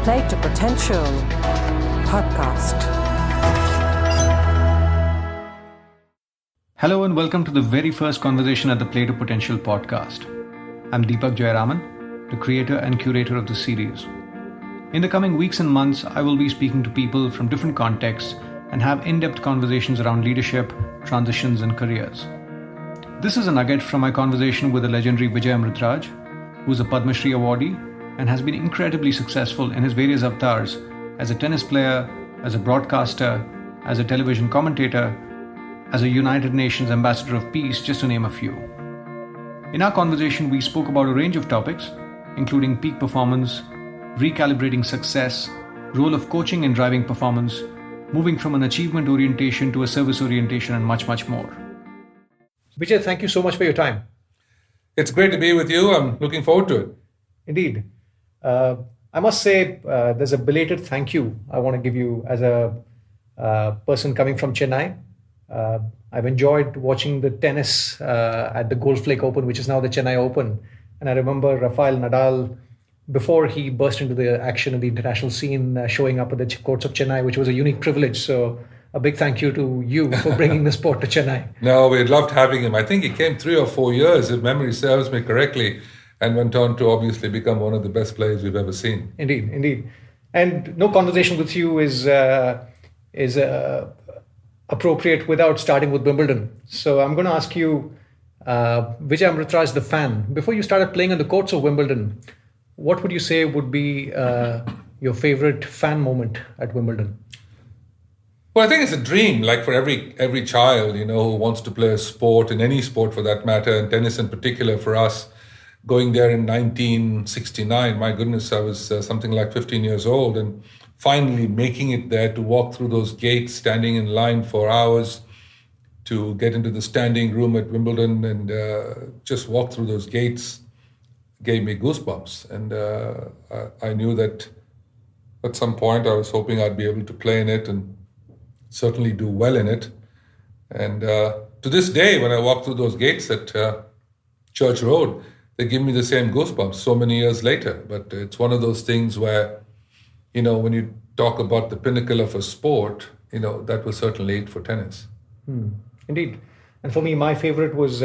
Play to Potential podcast. Hello and welcome to the very first conversation at the Play to Potential podcast. I'm Deepak Jayaraman, the creator and curator of the series. In the coming weeks and months, I will be speaking to people from different contexts and have in-depth conversations around leadership, transitions, and careers. This is a nugget from my conversation with the legendary Vijay Amritraj, who is a Padma Shri awardee and has been incredibly successful in his various avatars as a tennis player, as a broadcaster, as a television commentator, as a United Nations Ambassador of Peace, just to name a few. In our conversation, we spoke about a range of topics, including peak performance, recalibrating success, role of coaching in driving performance, moving from an achievement orientation to a service orientation, and much, much more. Vijay, thank you so much for your time. It's great to be with you. I'm looking forward to it. Indeed. I must say there's a belated thank you I want to give you as a person coming from Chennai. I've enjoyed watching the tennis at the Golf Lake Open, which is now the Chennai Open. And I remember Rafael Nadal, before he burst into the action of the international scene, showing up at the courts of Chennai, which was a unique privilege. So a big thank you to you for bringing the sport to Chennai. No, we loved having him. I think he came 3 or 4 years, if memory serves me correctly, and went on to obviously become one of the best players we've ever seen. Indeed. And no conversation with you is appropriate without starting with Wimbledon. So I'm going to ask you, Vijay Amritraj, the fan, before you started playing on the courts of Wimbledon, what would you say would be your favorite fan moment at Wimbledon? Well, I think it's a dream, like for every child, who wants to play a sport, in any sport for that matter, and tennis in particular for us. Going there in 1969, my goodness, I was something like 15 years old, and finally making it there to walk through those gates, standing in line for hours to get into the standing room at Wimbledon and just walk through those gates gave me goosebumps. And I knew that at some point I was hoping I'd be able to play in it and certainly do well in it. And to this day, when I walk through those gates at Church Road, they give me the same goosebumps so many years later. But it's one of those things where, when you talk about the pinnacle of a sport, that was certainly it for tennis. Indeed. And for me, my favorite was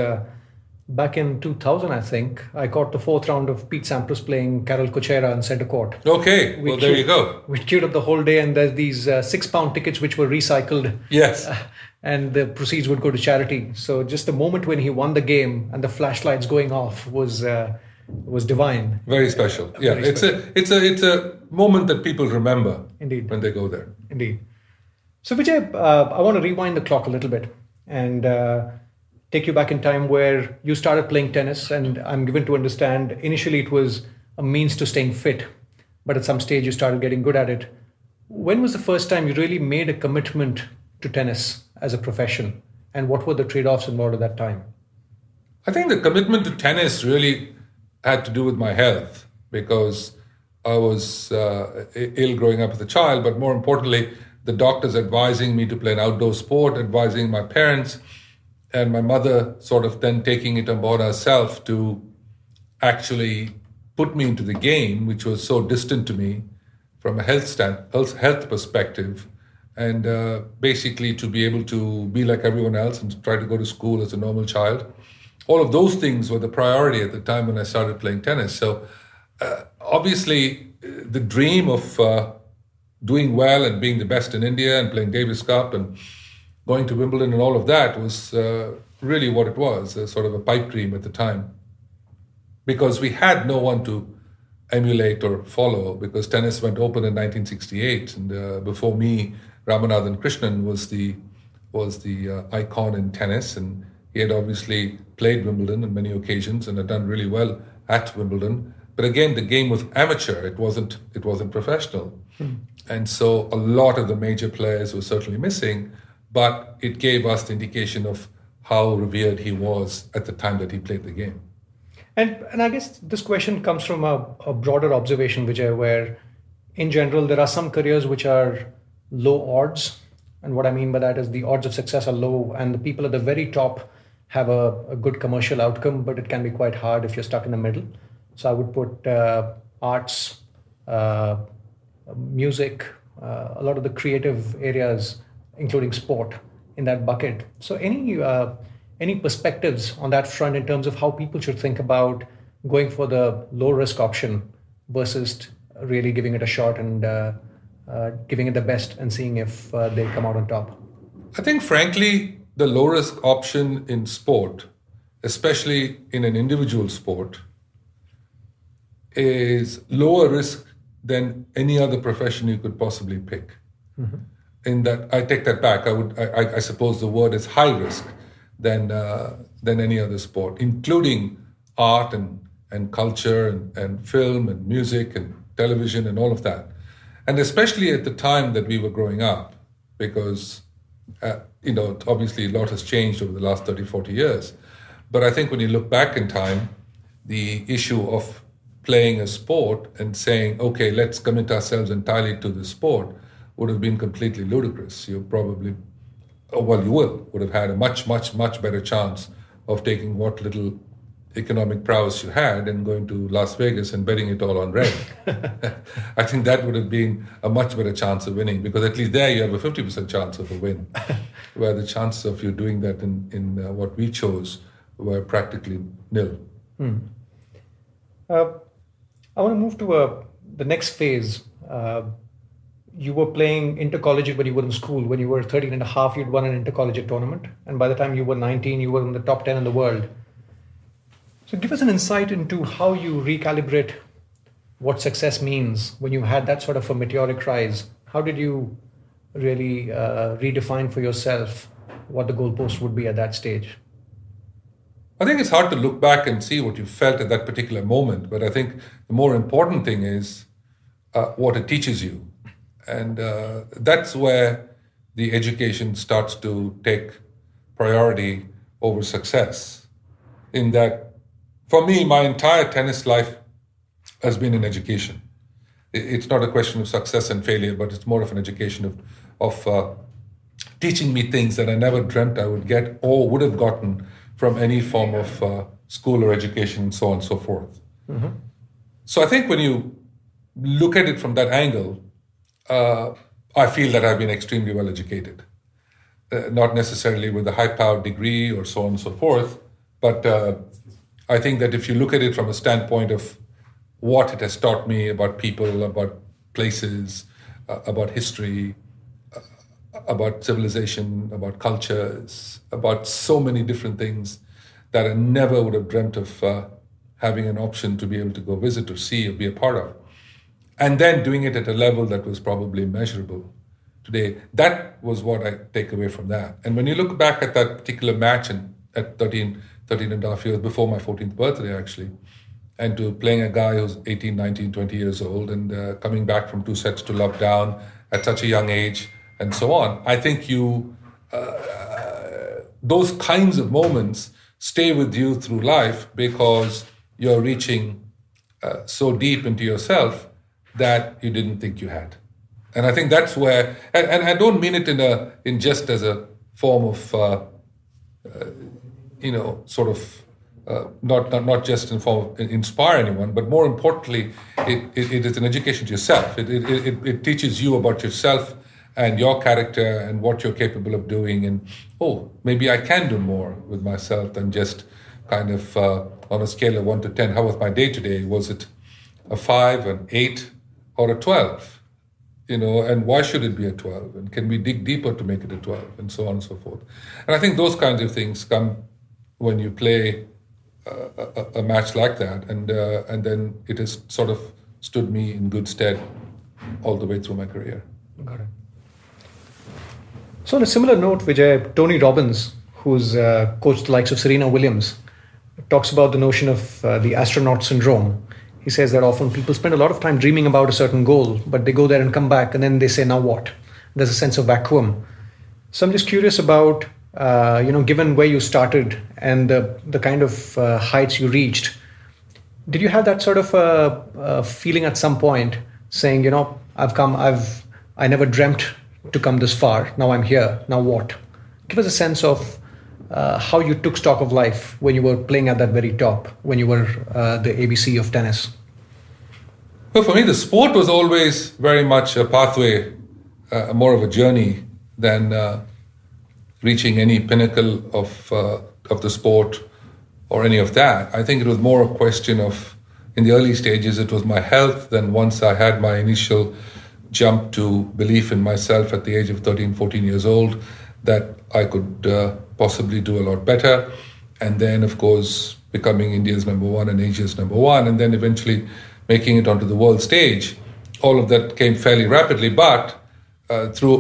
back in 2000, I think. I caught the 4th round of Pete Sampras playing Carol Kuchera in center court. Okay, well, there you go. We queued up the whole day, and there's these £6 tickets which were recycled. Yes. And the proceeds would go to charity. So just the moment when he won the game and the flashlights going off was divine. Very special. Yeah, it's a moment that people remember. Indeed. When they go there. Indeed. So Vijay, I want to rewind the clock a little bit and take you back in time where you started playing tennis, and I'm given to understand initially it was a means to staying fit, but at some stage you started getting good at it. When was the first time you really made a commitment to tennis as a profession, and what were the trade-offs involved at that time? I think the commitment to tennis really had to do with my health, because I was ill growing up as a child, but more importantly, the doctors advising me to play an outdoor sport, advising my parents, and my mother sort of then taking it on board herself to actually put me into the game, which was so distant to me from a health perspective, and basically to be able to be like everyone else and to try to go to school as a normal child. All of those things were the priority at the time when I started playing tennis. So obviously the dream of doing well and being the best in India and playing Davis Cup and going to Wimbledon and all of that was really what it was, sort of a pipe dream at the time. Because we had no one to emulate or follow, because tennis went open in 1968, and before me, Ramanathan Krishnan was the icon in tennis, and he had obviously played Wimbledon on many occasions and had done really well at Wimbledon. But again, the game was amateur; it wasn't professional, and so a lot of the major players were certainly missing. But it gave us the indication of how revered he was at the time that he played the game. And I guess this question comes from a broader observation, Vijay, where in general there are some careers which are low odds. And what I mean by that is the odds of success are low, and the people at the very top have a good commercial outcome, but it can be quite hard if you're stuck in the middle. So I would put arts, music, a lot of the creative areas, including sport, in that bucket. So any perspectives on that front in terms of how people should think about going for the low risk option versus really giving it a shot and giving it the best and seeing if they come out on top? I think, frankly, the low risk option in sport, especially in an individual sport, is lower risk than any other profession you could possibly pick. Mm-hmm. In that, I take that back. I suppose the word is high risk than any other sport, including art and culture and film and music and television and all of that. And especially at the time that we were growing up, because obviously a lot has changed over the last 30, 40 years. But I think when you look back in time, the issue of playing a sport and saying, okay, let's commit ourselves entirely to the sport would have been completely ludicrous. You probably, would have had a much, much, much better chance of taking what little economic prowess you had and going to Las Vegas and betting it all on red. I think that would have been a much better chance of winning, because at least there you have a 50% chance of a win, where the chances of you doing that in what we chose were practically nil. I want to move to the next phase. You were playing intercollegiate when you were in school. When you were 13 and a half, you'd won an intercollegiate tournament. And by the time you were 19, you were in the top 10 in the world. So give us an insight into how you recalibrate what success means when you had that sort of a meteoric rise. How did you really redefine for yourself what the goalpost would be at that stage? I think it's hard to look back and see what you felt at that particular moment. But I think the more important thing is what it teaches you. And that's where the education starts to take priority over success. In that, for me, my entire tennis life has been in education. It's not a question of success and failure, but it's more of an education of teaching me things that I never dreamt I would get or would have gotten from any form of school or education, so on and so forth. Mm-hmm. So I think when you look at it from that angle, I feel that I've been extremely well educated. Not necessarily with a high-powered degree or so on and so forth, but I think that if you look at it from a standpoint of what it has taught me about people, about places, about history, about civilization, about cultures, about so many different things that I never would have dreamt of having an option to be able to go visit or see or be a part of. And then doing it at a level that was probably immeasurable today. That was what I take away from that. And when you look back at that particular match at 13 and a half years, before my 14th birthday actually, and to playing a guy who's 18, 19, 20 years old and coming back from 2 sets to love down at such a young age and so on, I think those kinds of moments stay with you through life because you're reaching so deep into yourself that you didn't think you had. And I think that's where, and I don't mean it in just as a form of, not just in form of inspire anyone, but more importantly, it is an education to yourself. It teaches you about yourself and your character and what you're capable of doing. And, maybe I can do more with myself than just kind of on a scale of 1 to 10. How was my day today? Was it a 5, an 8, or a 12? And why should it be a 12? And can we dig deeper to make it a 12? And so on and so forth. And I think those kinds of things come when you play a match like that. And then it has sort of stood me in good stead all the way through my career. Got it. So on a similar note, Vijay, Tony Robbins, who's coached the likes of Serena Williams, talks about the notion of the astronaut syndrome. He says that often people spend a lot of time dreaming about a certain goal, but they go there and come back and then they say, now what? There's a sense of vacuum. So I'm just curious about, given where you started and the kind of heights you reached, did you have that sort of feeling at some point saying, I never dreamt to come this far. Now I'm here. Now what? Give us a sense of how you took stock of life when you were playing at that very top, when you were the ABC of tennis. Well, for me, the sport was always very much a pathway, more of a journey than reaching any pinnacle of the sport or any of that. I think it was more a question of, in the early stages, it was my health. Then once I had my initial jump to belief in myself at the age of 13, 14 years old, that I could possibly do a lot better. And then, of course, becoming India's number one and Asia's number one, and then eventually making it onto the world stage. All of that came fairly rapidly, but obviously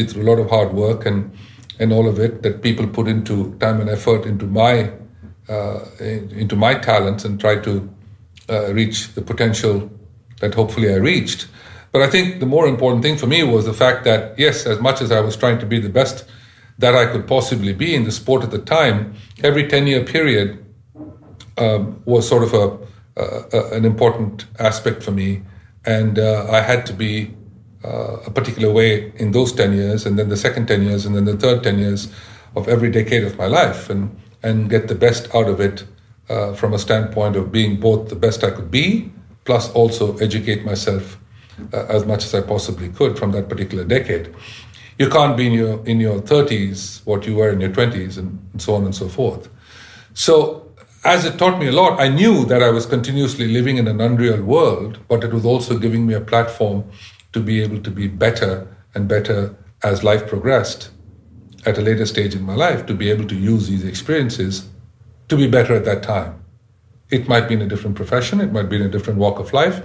through a lot of hard work and all of it that people put into time and effort into my talents and try to reach the potential that hopefully I reached. But I think the more important thing for me was the fact that, yes, as much as I was trying to be the best that I could possibly be in the sport at the time, every 10-year period was sort of an important aspect for me. And I had to be a particular way in those 10 years, and then the second 10 years, and then the third 10 years of every decade of my life, and get the best out of it from a standpoint of being both the best I could be, plus also educate myself as much as I possibly could from that particular decade. You can't be in your 30s what you were in your 20s, and so on and so forth. So as it taught me a lot, I knew that I was continuously living in an unreal world, but it was also giving me a platform to be able to be better and better as life progressed at a later stage in my life, to be able to use these experiences to be better at that time. It might be in a different profession, it might be in a different walk of life,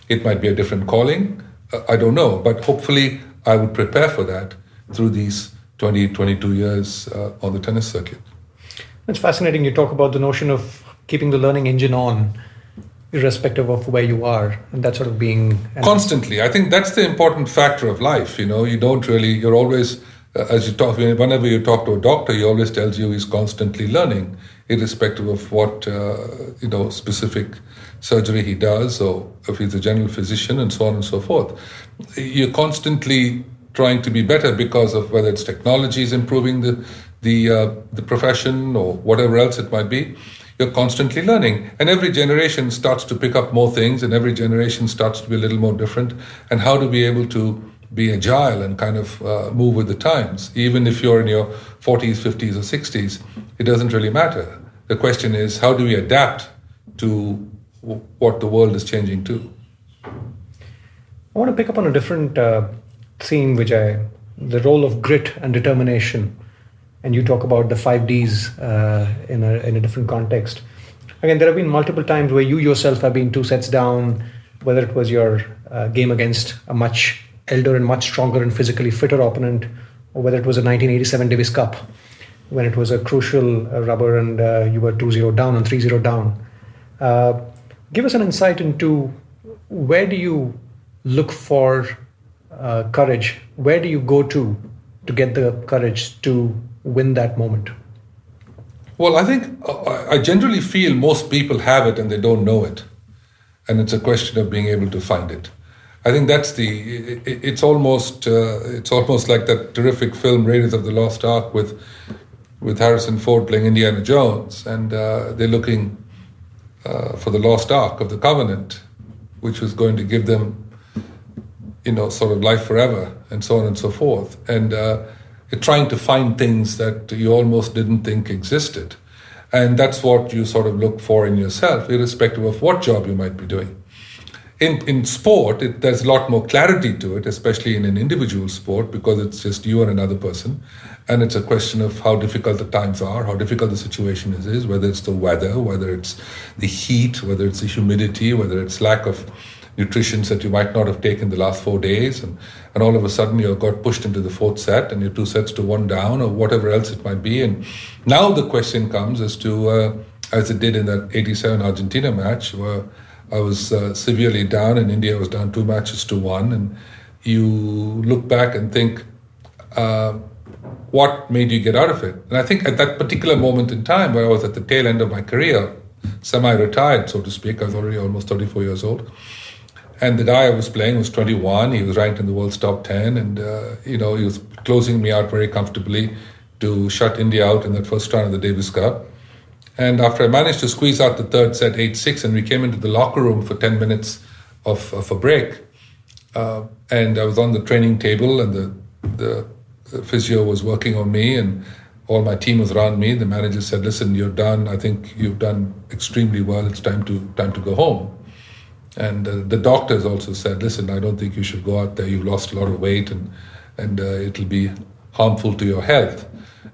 it might be a different calling, I don't know, but hopefully I would prepare for that through these 20, 22 years on the tennis circuit. It's fascinating. You talk about the notion of keeping the learning engine on, irrespective of where you are, and that sort of being constantly. I think that's the important factor of life. You don't really. You're always, as you talk. Whenever you talk to a doctor, he always tells you he's constantly learning, irrespective of what specific surgery he does, or if he's a general physician, and so on and so forth. You're constantly trying to be better because of whether it's technology is improving the profession or whatever else it might be. You're constantly learning, and every generation starts to pick up more things, and every generation starts to be a little more different. And how to be able to be agile and kind of move with the times, even if you're in your 40s, 50s, or 60s, it doesn't really matter. The question is, how do we adapt to what the world is changing to? I want to pick up on a different theme, Vijay, the role of grit and determination. And you talk about the 5Ds in a different context. Again, there have been multiple times where you yourself have been 2 sets down, whether it was your game against a much elder and much stronger and physically fitter opponent, or whether it was a 1987 Davis Cup, when it was a crucial rubber and you were 2-0 down and 3-0 down. Give us an insight into where do you look for courage? Where do you go to get the courage to win that moment? Well, I think I generally feel most people have it and they don't know it. And it's a question of being able to find it. I think that's it's almost like that terrific film Raiders of the Lost Ark with Harrison Ford playing Indiana Jones, and they're looking for the lost Ark of the Covenant, which was going to give them, sort of life forever, and so on and so forth. And you're trying to find things that you almost didn't think existed. And that's what you sort of look for in yourself, irrespective of what job you might be doing. In sport, there's a lot more clarity to it, especially in an individual sport, because it's just you and another person. And it's a question of how difficult the times are, how difficult the situation is, whether it's the weather, whether it's the heat, whether it's the humidity, whether it's lack of nutrition that you might not have taken the last 4 days. And all of a sudden you got pushed into the 4th set and you're 2 sets to 1 down, or whatever else it might be. And now the question comes as to, as it did in that 87 Argentina match, where I was severely down and India was down 2-1, and you look back and think, what made you get out of it? And I think at that particular moment in time, where I was at the tail end of my career, semi-retired, so to speak, I was already almost 34 years old, and the guy I was playing was 21, he was ranked in the world's top 10, and he was closing me out very comfortably to shut India out in that first round of the Davis Cup. And after I managed to squeeze out the third set 8-6, and we came into the locker room for 10 minutes of a break, and I was on the training table, and the physio was working on me, and all my team was around me. The manager said, "Listen, you're done. I think you've done extremely well. It's time to go home." And the doctors also said, "Listen, I don't think you should go out there. You've lost a lot of weight, and it'll be harmful to your health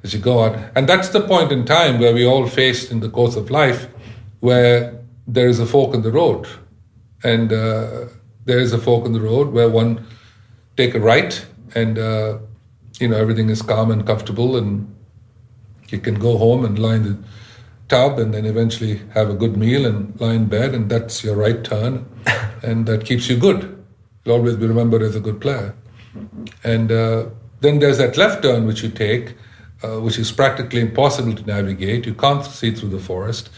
as you go out." And that's the point in time where we all face in the course of life, where there is a fork in the road, and there is a fork in the road where one take a right, and everything is calm and comfortable, and you can go home and lie in the tub, and then eventually have a good meal and lie in bed, and that's your right turn, and that keeps you good. You'll always be remembered as a good player. And then there's that left turn which you take, which is practically impossible to navigate. You can't see through the forest.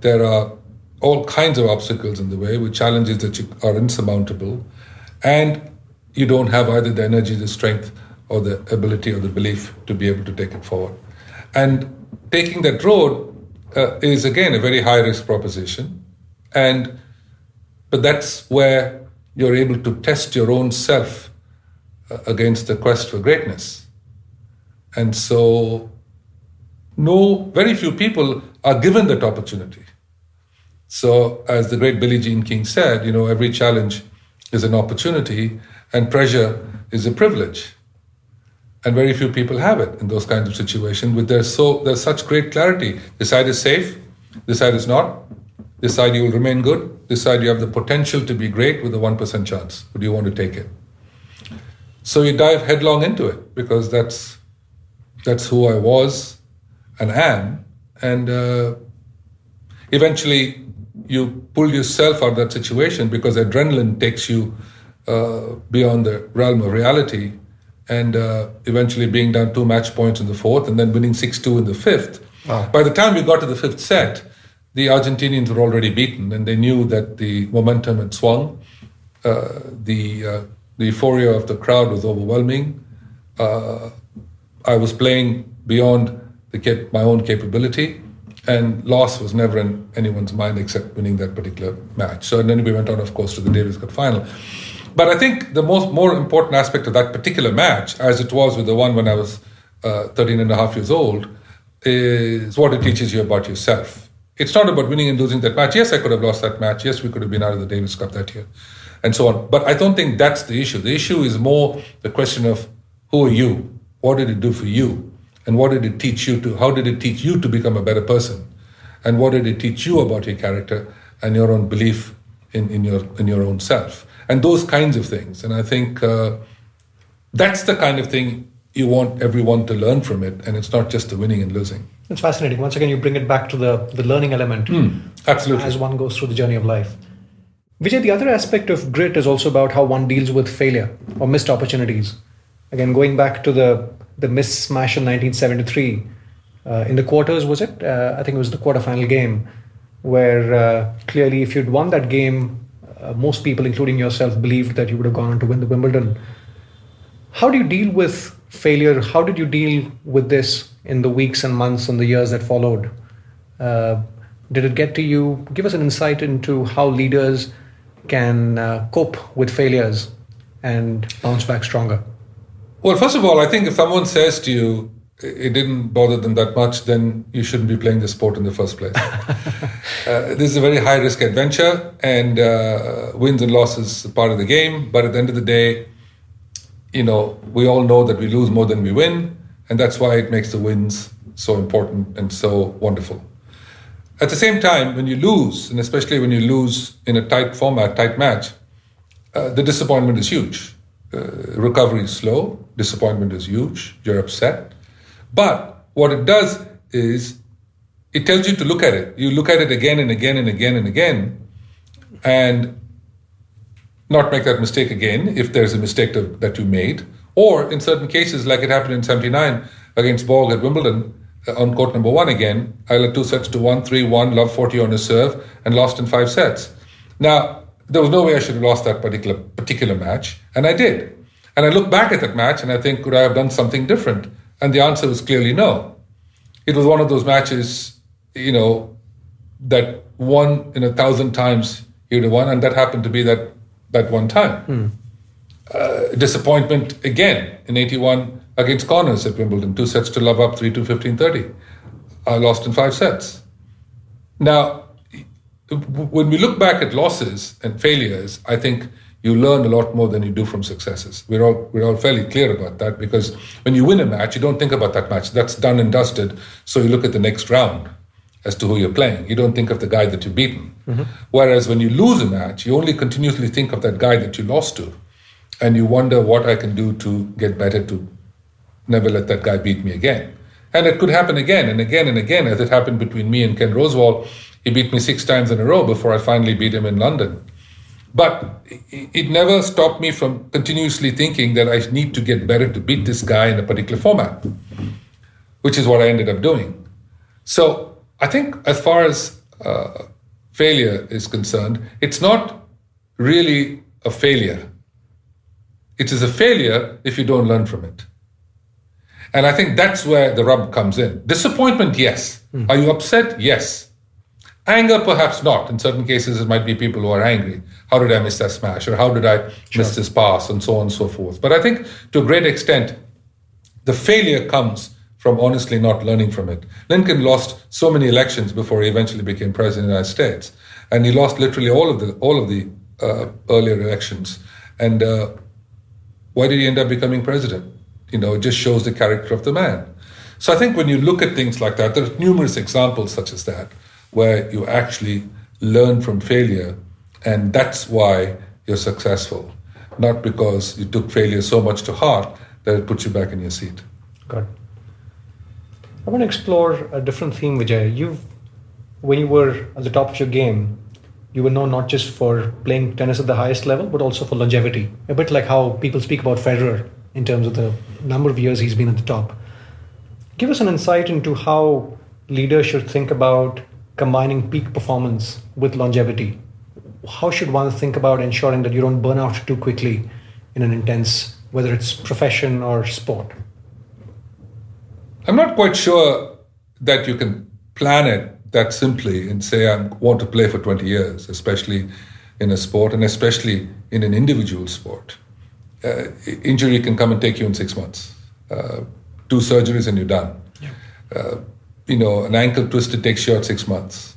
There are all kinds of obstacles in the way, with challenges that are insurmountable, and you don't have either the energy, the strength, or the ability or the belief to be able to take it forward. And taking that road is, again, a very high-risk proposition. But that's where you're able to test your own self against the quest for greatness. And so very few people are given that opportunity. So as the great Billie Jean King said, every challenge is an opportunity, and pressure is a privilege. And very few people have it in those kinds of situations. But there's such great clarity. This side is safe, this side is not. This side you will remain good, this side you have the potential to be great with a 1% chance. Would you want to take it? So you dive headlong into it, because that's who I was and am. And eventually you pull yourself out of that situation, because adrenaline takes you beyond the realm of reality. And eventually being down 2 match points in the fourth, and then winning 6-2 in the fifth. Wow. By the time we got to the fifth set, the Argentinians were already beaten, and they knew that the momentum had swung. The euphoria of the crowd was overwhelming. I was playing beyond my own capability, and loss was never in anyone's mind except winning that particular match. So, and then we went on, of course, to the Davis Cup final. But I think the more important aspect of that particular match, as it was with the one when I was 13 and a half years old, is what it teaches you about yourself. It's not about winning and losing that match. Yes, I could have lost that match. Yes, we could have been out of the Davis Cup that year, and so on. But I don't think that's the issue. The issue is more the question of, who are you? What did it do for you? And what did it teach you how did it teach you to become a better person? And what did it teach you about your character and your own belief in your own self? And those kinds of things. And I think that's the kind of thing you want everyone to learn from it. And it's not just the winning and losing. It's fascinating. Once again, you bring it back to the learning element. Absolutely. As one goes through the journey of life. Vijay, the other aspect of grit is also about how one deals with failure or missed opportunities. Again, going back to the miss smash in 1973, in the quarters, was it? I think it was the quarterfinal game, where clearly if you'd won that game, most people, including yourself, believed that you would have gone on to win the Wimbledon. How do you deal with failure? How did you deal with this in the weeks and months and the years that followed? Did it get to you? Give us an insight into how leaders can cope with failures and bounce back stronger. Well, first of all, I think if someone says to you, it didn't bother them that much, then you shouldn't be playing the sport in the first place. This is a very high-risk adventure, and wins and losses are part of the game. But at the end of the day, we all know that we lose more than we win, and that's why it makes the wins so important and so wonderful. At the same time, when you lose, and especially when you lose in a tight format, tight match, the disappointment is huge. Recovery is slow, disappointment is huge, you're upset. But what it does is it tells you to look at it. You look at it again and again and again and again, and not make that mistake again if there's a mistake that you made. Or in certain cases, like it happened in 79 against Borg at Wimbledon, on court number 1 again, I led 2 sets to 1, 3-1, love 40 on a serve, and lost in 5 sets. Now, there was no way I should have lost that particular match, and I did. And I look back at that match and I think, could I have done something different? And the answer was clearly no. It was one of those matches that one in 1,000 times you'd have won, and that happened to be that one time. Disappointment again in 81 against Connors at Wimbledon, 2-0 up, 3-2, 15-30. I lost in 5 sets. Now, when we look back at losses and failures, I think you learn a lot more than you do from successes. We're all fairly clear about that, because when you win a match, you don't think about that match. That's done and dusted. So you look at the next round as to who you're playing. You don't think of the guy that you've beaten. Whereas when you lose a match, you only continuously think of that guy that you lost to. And you wonder what I can do to get better to never let that guy beat me again. And it could happen again and again and again, as it happened between me and Ken Rosewall. He beat me 6 times in a row before I finally beat him in London. But it never stopped me from continuously thinking that I need to get better to beat this guy in a particular format, which is what I ended up doing. So I think as far as failure is concerned, it's not really a failure. It is a failure if you don't learn from it. And I think that's where the rub comes in. Disappointment, yes. Are you upset? Yes. Anger, perhaps not. In certain cases, it might be people who are angry. How did I miss that smash? Or how did I miss this pass? And so on and so forth. But I think to a great extent, the failure comes from honestly not learning from it. Lincoln lost so many elections before he eventually became president of the United States. And he lost literally all of the earlier elections. And why did he end up becoming president? It just shows the character of the man. So I think when you look at things like that, there are numerous examples such as that, where you actually learn from failure, and that's why you're successful. Not because you took failure so much to heart that it puts you back in your seat. Got it. I want to explore a different theme, Vijay. When you were at the top of your game, you were known not just for playing tennis at the highest level, but also for longevity. A bit like how people speak about Federer in terms of the number of years he's been at the top. Give us an insight into how leaders should think about combining peak performance with longevity. How should one think about ensuring that you don't burn out too quickly in an intense, whether it's profession or sport? I'm not quite sure that you can plan it that simply and say, I want to play for 20 years, especially in a sport and especially in an individual sport. Injury can come and take you in 6 months. 2 surgeries and you're done. Yeah. An ankle twist, it takes you out 6 months.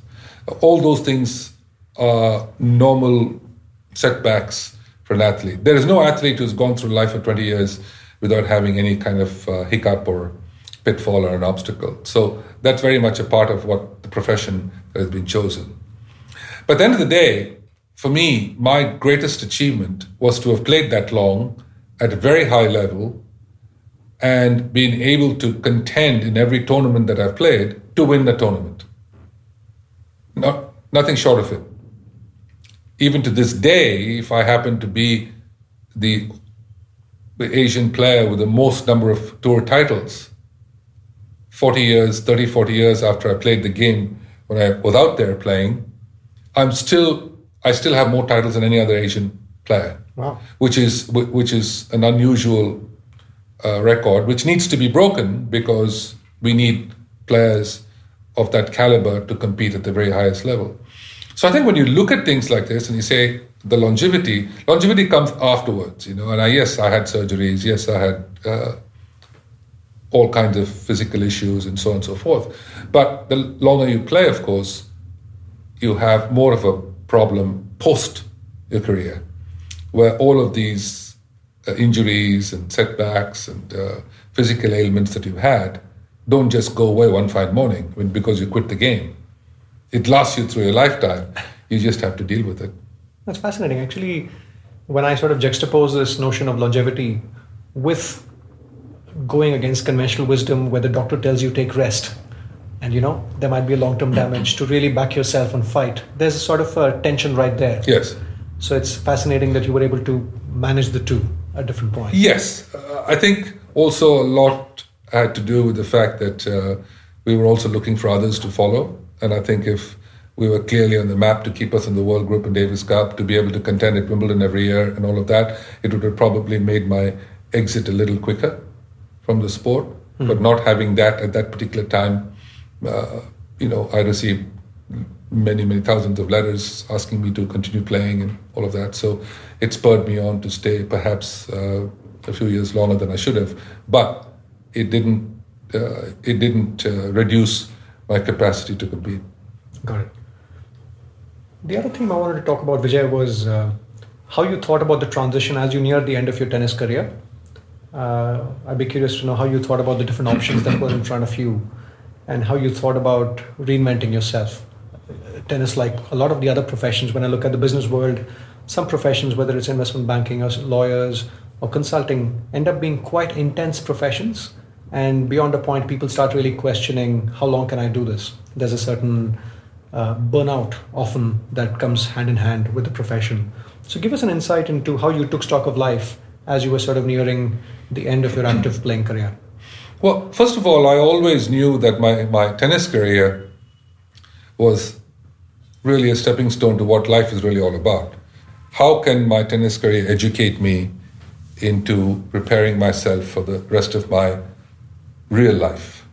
All those things are normal setbacks for an athlete. There is no athlete who's gone through life for 20 years without having any kind of hiccup or pitfall or an obstacle. So that's very much a part of what the profession that has been chosen. But at the end of the day, for me, my greatest achievement was to have played that long at a very high level and been able to contend in every tournament that I've played to win the tournament. Nothing short of it. Even to this day, if I happen to be the Asian player with the most number of tour titles, 40 years after I played the game, when I was out there playing, I still have more titles than any other Asian player. Wow. Which is an unusual record, which needs to be broken because we need players of that caliber to compete at the very highest level. So I think when you look at things like this and you say the longevity comes afterwards, and yes, I had surgeries, yes, I had all kinds of physical issues and so on and so forth. But the longer you play, of course, you have more of a problem post your career, where all of these injuries and setbacks and physical ailments that you've had don't just go away one fine morning because you quit the game. It lasts you through your lifetime. You just have to deal with it. That's fascinating. Actually, when I sort of juxtapose this notion of longevity with going against conventional wisdom, where the doctor tells you take rest, and there might be a long-term damage, to really back yourself and fight, there's a sort of a tension right there. Yes. So it's fascinating that you were able to manage the two at different points. Yes. I think also a lot had to do with the fact that we were also looking for others to follow. And I think if we were clearly on the map to keep us in the World Group and Davis Cup, to be able to contend at Wimbledon every year and all of that, it would have probably made my exit a little quicker from the sport. But not having that at that particular time I received many, many thousands of letters asking me to continue playing and all of that. So it spurred me on to stay perhaps a few years longer than I should have. But it didn't reduce my capacity to compete. Got it. The other thing I wanted to talk about, Vijay, was how you thought about the transition as you neared the end of your tennis career. I'd be curious to know how you thought about the different options that were in front of you and how you thought about reinventing yourself. Tennis, like a lot of the other professions, when I look at the business world, some professions, whether it's investment banking or lawyers or consulting, end up being quite intense professions. And beyond a point, people start really questioning, how long can I do this? There's a certain burnout often that comes hand in hand with the profession. So give us an insight into how you took stock of life as you were sort of nearing the end of your active playing career. Well, first of all, I always knew that my tennis career was really a stepping stone to what life is really all about. How can my tennis career educate me into preparing myself for the rest of my real life?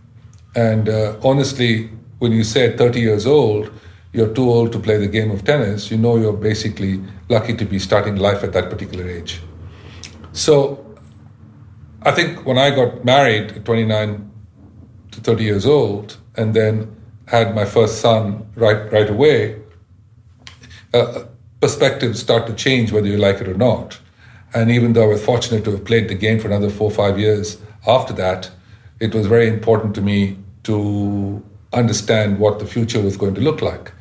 And honestly, when you say at 30 years old, you're too old to play the game of tennis, you're basically lucky to be starting life at that particular age. So I think when I got married at 29 to 30 years old and then had my first son right away, perspectives start to change whether you like it or not. And even though I was fortunate to have played the game for another 4 or 5 years after that, it was very important to me to understand what the future was going to look like.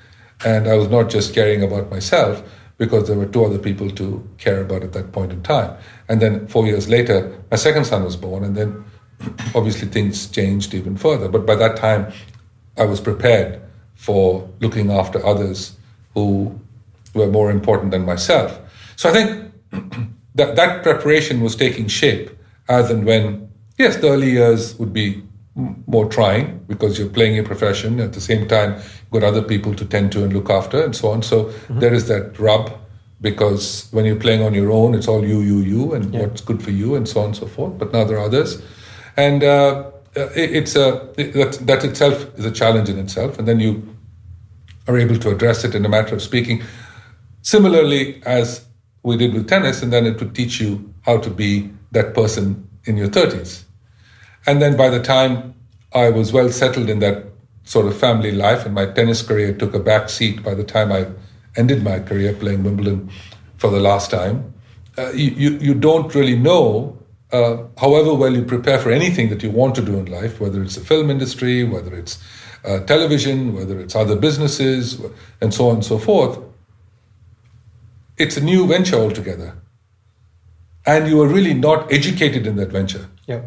And I was not just caring about myself, because there were 2 other people to care about at that point in time. And then 4 years later, my second son was born, and then obviously things changed even further. But by that time, I was prepared for looking after others who were more important than myself. So I think that preparation was taking shape as and when, yes, the early years would be more trying because you're playing your profession. At the same time, you've got other people to tend to and look after and so on. So there is that rub, because when you're playing on your own, it's all you, and what's good for you and so on and so forth. But now there are others. And that itself is a challenge in itself. And then you are able to address it in a matter of speaking. Similarly, as we did with tennis, and then it would teach you how to be that person in your 30s. And then by the time I was well settled in that sort of family life, and my tennis career took a back seat by the time I ended my career playing Wimbledon for the last time, you don't really know, however well you prepare for anything that you want to do in life, whether it's the film industry, whether it's television, whether it's other businesses, and so on and so forth. It's a new venture altogether. And you are really not educated in that venture. Yeah.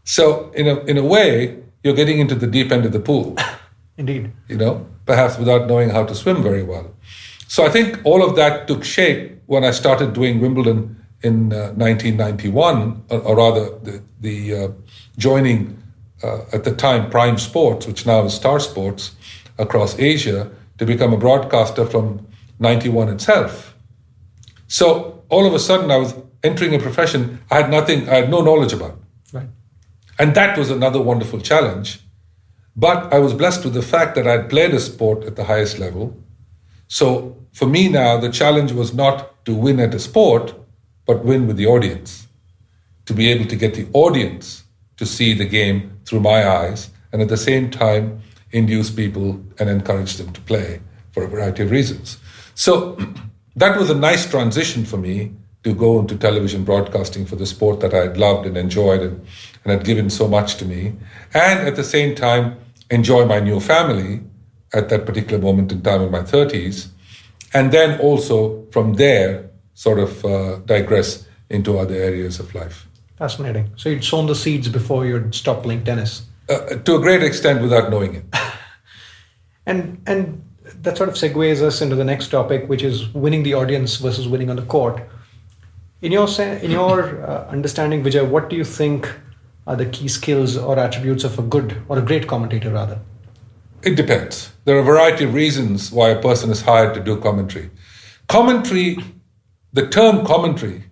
So in a way, you're getting into the deep end of the pool. Indeed. Perhaps without knowing how to swim very well. So I think all of that took shape when I started doing Wimbledon in 1991, or rather the joining at the time Prime Sports, which now is Star Sports, across Asia, to become a broadcaster from 91 itself. So all of a sudden I was entering a profession I had no knowledge about. Right. And that was another wonderful challenge. But I was blessed with the fact that I had played a sport at the highest level. So for me now, the challenge was not to win at a sport, but win with the audience. To be able to get the audience to see the game through my eyes, and at the same time induce people and encourage them to play for a variety of reasons. So that was a nice transition for me to go into television broadcasting for the sport that I had loved and enjoyed and had given so much to me. And at the same time, enjoy my new family at that particular moment in time in my 30s. And then also from there, sort of digress into other areas of life. Fascinating. So you'd sown the seeds before you'd stopped playing tennis. To a great extent without knowing it. And that sort of segues us into the next topic, which is winning the audience versus winning on the court. In your understanding, Vijay, what do you think are the key skills or attributes of a good or a great commentator, rather? It depends. There are a variety of reasons why a person is hired to do commentary. Commentary, the term commentary,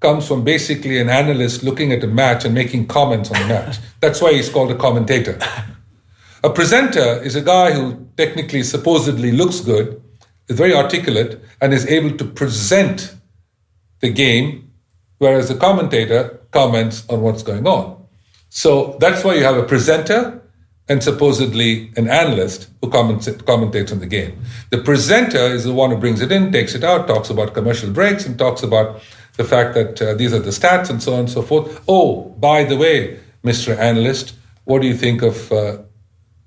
comes from basically an analyst looking at a match and making comments on the match. That's why he's called a commentator. A presenter is a guy who technically, supposedly looks good, is very articulate, and is able to present the game, whereas the commentator comments on what's going on. So that's why you have a presenter and supposedly an analyst who commentates on the game. The presenter is the one who brings it in, takes it out, talks about commercial breaks, and talks about the fact that these are the stats and so on and so forth. Oh, by the way, Mr. Analyst, what do you think of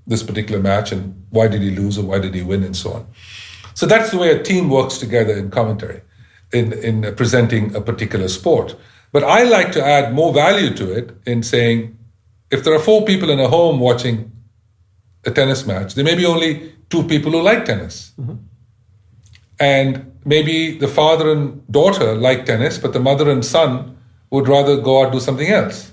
this particular match, and why did he lose or why did he win, and so on. So that's the way a team works together in commentary, in presenting a particular sport. But I like to add more value to it in saying, if there are 4 people in a home watching a tennis match, there may be only 2 people who like tennis. Mm-hmm. And maybe the father and daughter like tennis, but the mother and son would rather go out and do something else.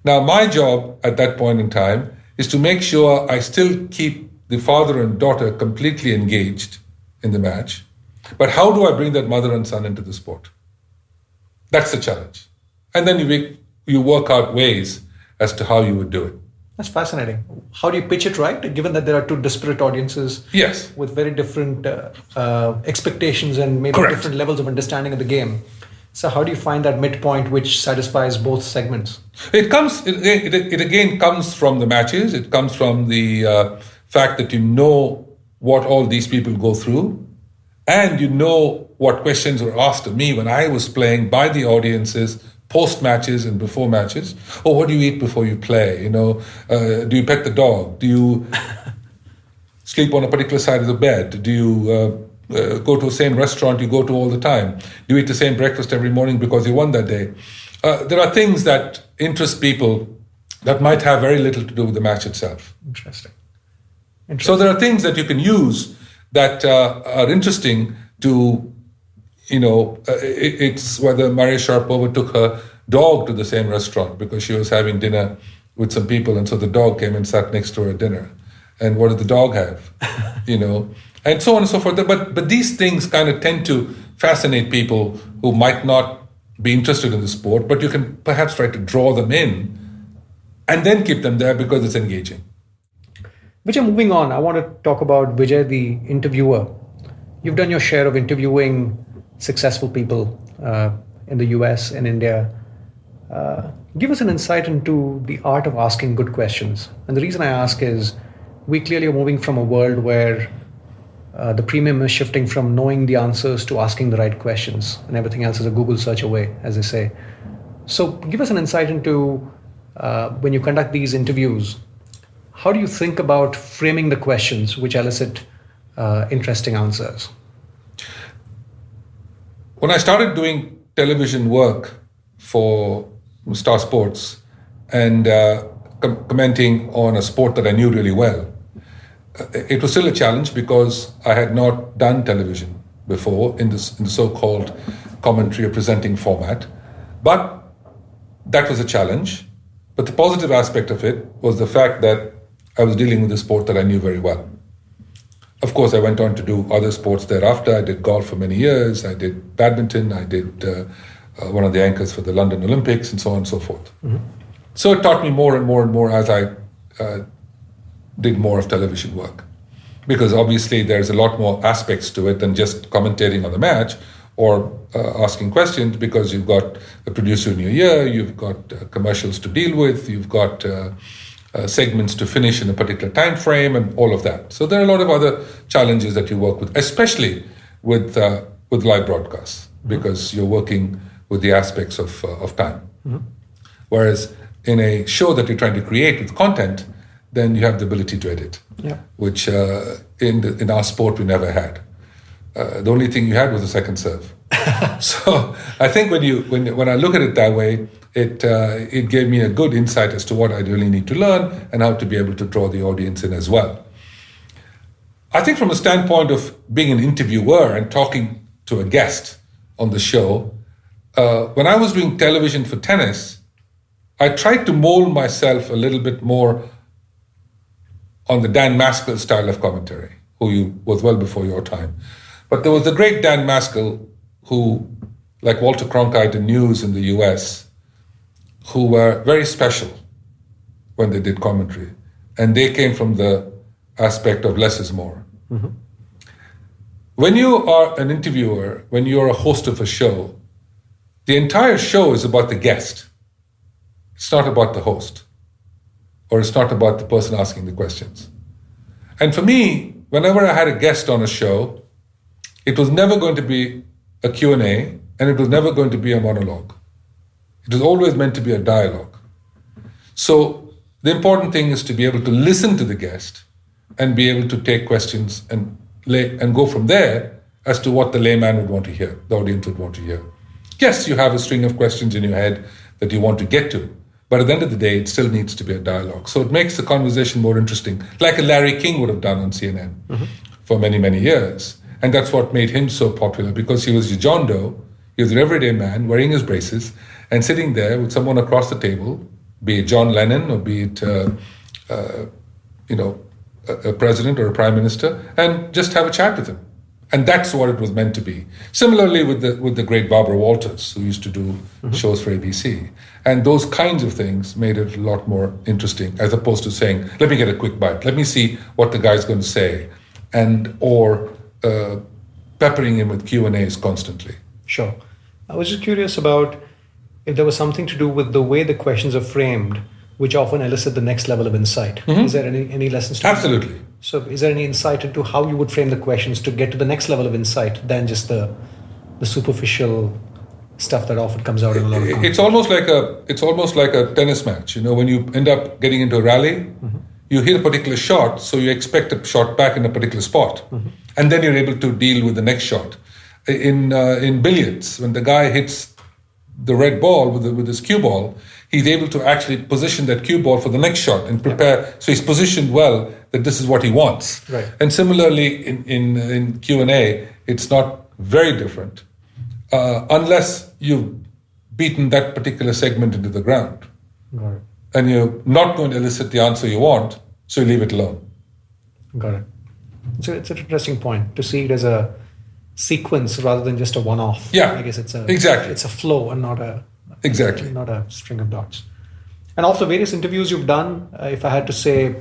Now, my job at that point in time is to make sure I still keep the father and daughter completely engaged in the match. But how do I bring that mother and son into the sport? That's the challenge. And then you work out ways as to how you would do it. That's fascinating. How do you pitch it right, given that there are 2 disparate audiences? Yes. With very different expectations and maybe Correct. different levels of understanding of the game. So how do you find that midpoint which satisfies both segments? It again comes from the matches. It comes from the fact that you know what all these people go through, and you know what questions were asked of me when I was playing by the audiences, post matches and before matches. Oh, what do you eat before you play? Do you pet the dog? Do you sleep on a particular side of the bed? Do you go to the same restaurant you go to all the time? Do you eat the same breakfast every morning because you won that day? There are things that interest people that might have very little to do with the match itself. Interesting. So there are things that you can use that are interesting to, it's whether Maria Sharapova took her dog to the same restaurant because she was having dinner with some people, and so the dog came and sat next to her at dinner. And what did the dog have? And so on and so forth. But these things kind of tend to fascinate people who might not be interested in the sport, but you can perhaps try to draw them in and then keep them there because it's engaging. Vijay, moving on, I want to talk about Vijay, the interviewer. You've done your share of interviewing successful people in the US and India. Give us an insight into the art of asking good questions. And the reason I ask is we clearly are moving from a world where the premium is shifting from knowing the answers to asking the right questions, and everything else is a Google search away, as they say. So give us an insight into when you conduct these interviews, how do you think about framing the questions which elicit interesting answers? When I started doing television work for Star Sports and commenting on a sport that I knew really well, it was still a challenge because I had not done television before in the so-called commentary or presenting format. But that was a challenge. But the positive aspect of it was the fact that I was dealing with a sport that I knew very well. Of course, I went on to do other sports thereafter. I did golf for many years. I did badminton. I did one of the anchors for the London Olympics and so on and so forth. Mm-hmm. So it taught me more and more and more as I did more of television work. Because obviously there's a lot more aspects to it than just commentating on the match or asking questions, because you've got a producer in your ear, you've got commercials to deal with, you've got segments to finish in a particular time frame and all of that. So there are a lot of other challenges that you work with, especially with live broadcasts, because you're working with the aspects of time. Mm-hmm. Whereas in a show that you're trying to create with content, then you have the ability to edit, which in our sport we never had. The only thing you had was a second serve. So I think when I look at it that way, it gave me a good insight as to what I really need to learn and how to be able to draw the audience in as well. I think from a standpoint of being an interviewer and talking to a guest on the show, when I was doing television for tennis, I tried to mold myself a little bit more on the Dan Maskell style of commentary, who was well before your time. But there was the great Dan Maskell, who, like Walter Cronkite in News in the US, who were very special when they did commentary. and they came from the aspect of less is more. When you are an interviewer, when you're a host of a show, the entire show is about the guest. It's not about the host, or it's not about the person asking the questions. And for me, whenever I had a guest on a show, it was never going to be a Q&A, and it was never going to be a monologue. It was always meant to be a dialogue. So the important thing is to be able to listen to the guest and be able to take questions and go from there as to what the layman would want to hear, the audience would want to hear. Yes, you have a string of questions in your head that you want to get to, but at the end of the day, it still needs to be a dialogue. So it makes the conversation more interesting, like a Larry King would have done on CNN for many, many years. And that's what made him so popular, because he was your John Doe, he was an everyday man wearing his braces and sitting there with someone across the table, be it John Lennon or be it, a president or a prime minister, and just have a chat with him. And that's what it was meant to be. Similarly with the great Barbara Walters, who used to do shows for ABC. And those kinds of things made it a lot more interesting, as opposed to saying, let me get a quick bite, let me see what the guy's going to say, or peppering him with Q&As constantly. Sure. I was just curious about if there was something to do with the way the questions are framed, which often elicit the next level of insight. Is there any lessons to Absolutely. So is there any insight into how you would frame the questions to get to the next level of insight than just the superficial stuff that often comes out in a lot of content? It's almost like a tennis match. When you end up getting into a rally, you hit a particular shot, so you expect a shot back in a particular spot. And then you're able to deal with the next shot. In billiards, when the guy hits the red ball with his cue ball, he's able to actually position that cue ball for the next shot and prepare. So he's positioned well that this is what he wants. Right. And similarly in Q&A, it's not very different unless you've beaten that particular segment into the ground. Got it. And you're not going to elicit the answer you want, so you leave it alone. Got it. So it's an interesting point to see it as a sequence rather than just a one-off. Yeah, I guess exactly. It's a flow and not a string of dots. And of the various interviews you've done, if I had to say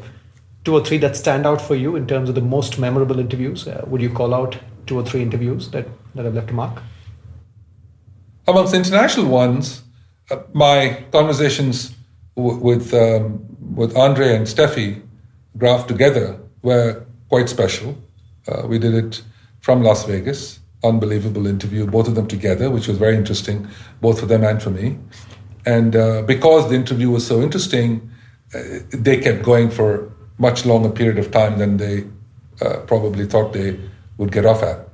2 or 3 that stand out for you in terms of the most memorable interviews, would you call out 2 or 3 interviews that have left a mark? Amongst international ones, my conversations with Andre and Steffi Graf together were quite special. We did it from Las Vegas. Unbelievable interview, both of them together, which was very interesting, both for them and for me. And because the interview was so interesting, they kept going for much longer period of time than they probably thought they would get off at.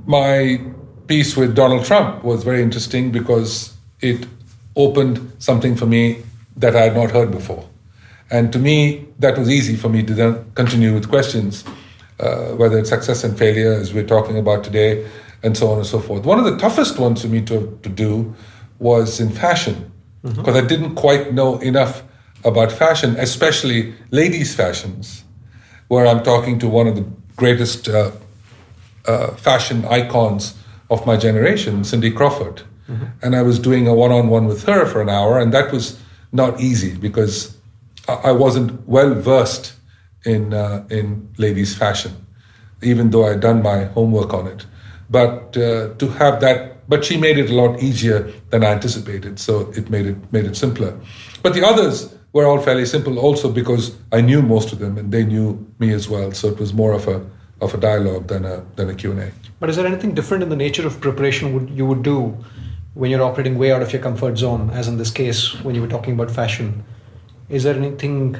My piece with Donald Trump was very interesting because it opened something for me that I had not heard before. And to me, that was easy for me to then continue with questions, whether it's success and failure, as we're talking about today, and so on and so forth. One of the toughest ones for me to do was in fashion, because I didn't quite know enough about fashion, especially ladies' fashions, where I'm talking to one of the greatest fashion icons of my generation, Cindy Crawford. And I was doing a one-on-one with her for an hour, and that was not easy because I wasn't well versed in ladies' fashion, even though I'd done my homework on it. But to have that, but she made it a lot easier than I anticipated, so it made it simpler. But the others were all fairly simple, also because I knew most of them and they knew me as well. So it was more of a dialogue than a Q&A. But is there anything different in the nature of preparation you would do when you're operating way out of your comfort zone, as in this case when you were talking about fashion? Is there anything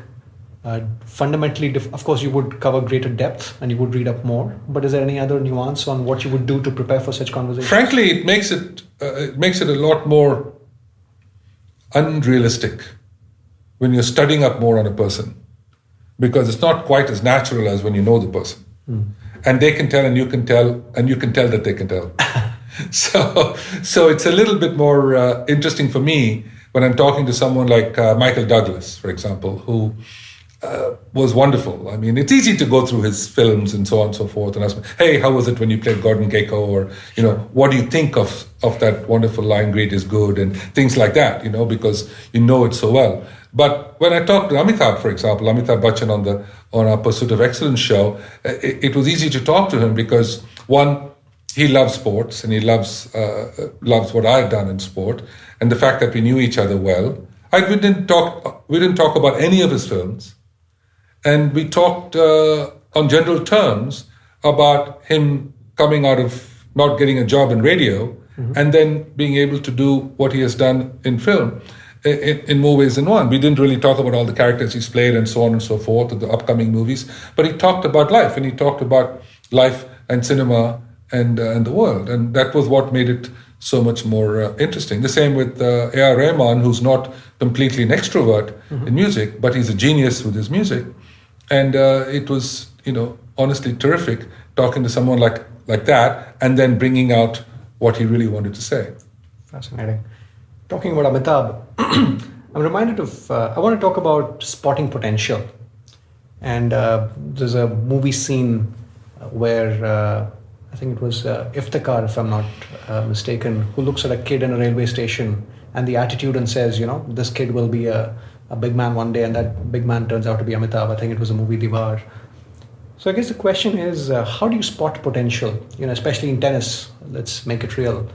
fundamentally different? Of course, you would cover greater depth and you would read up more, but is there any other nuance on what you would do to prepare for such conversations? Frankly, it makes it a lot more unrealistic when you're studying up more on a person, because it's not quite as natural as when you know the person. And they can tell and you can tell, and you can tell that they can tell. So it's a little bit more interesting for me when I'm talking to someone like Michael Douglas, for example, who was wonderful. I mean, it's easy to go through his films and so on and so forth and ask me, hey, how was it when you played Gordon Gekko? Or, what do you think of that wonderful line, great is good, and things like that, because you know it so well. But when I talked to Amitabh, for example, Amitabh Bachchan on our Pursuit of Excellence show, it was easy to talk to him because, one, he loves sports and he loves what I had done in sport, and the fact that we knew each other well. We didn't talk about any of his films, and we talked on general terms about him coming out of not getting a job in radio and then being able to do what he has done in film in more ways than one. We didn't really talk about all the characters he's played and so on and so forth, or the upcoming movies, but he talked about life, and he talked about life and cinema and the world, and that was what made it so much more interesting. The same with A.R. Rahman, who's not completely an extrovert in music, but he's a genius with his music, and it was, honestly terrific talking to someone like that, and then bringing out what he really wanted to say. Fascinating. Talking about Amitabh, I'm reminded of, I want to talk about spotting potential. And there's a movie scene where I think it was Iftikhar, if I'm not mistaken, who looks at a kid in a railway station and the attitude and says, this kid will be a big man one day, and that big man turns out to be Amitabh. I think it was a movie Diwar. So I guess the question is, how do you spot potential, especially in tennis? Let's make it real.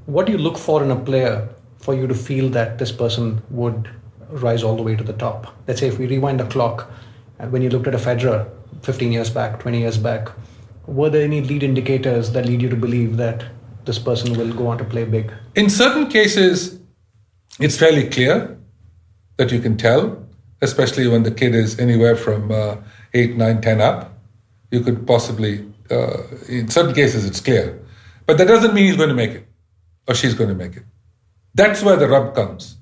What do you look for in a player for you to feel that this person would rise all the way to the top? Let's say if we rewind the clock, and when you looked at a Federer 15 years back, 20 years back, were there any lead indicators that lead you to believe that this person will go on to play big? In certain cases, it's fairly clear that you can tell, especially when the kid is anywhere from 8, 9, 10 up. You could possibly, in certain cases, it's clear. But that doesn't mean he's going to make it or she's going to make it. That's where the rub comes.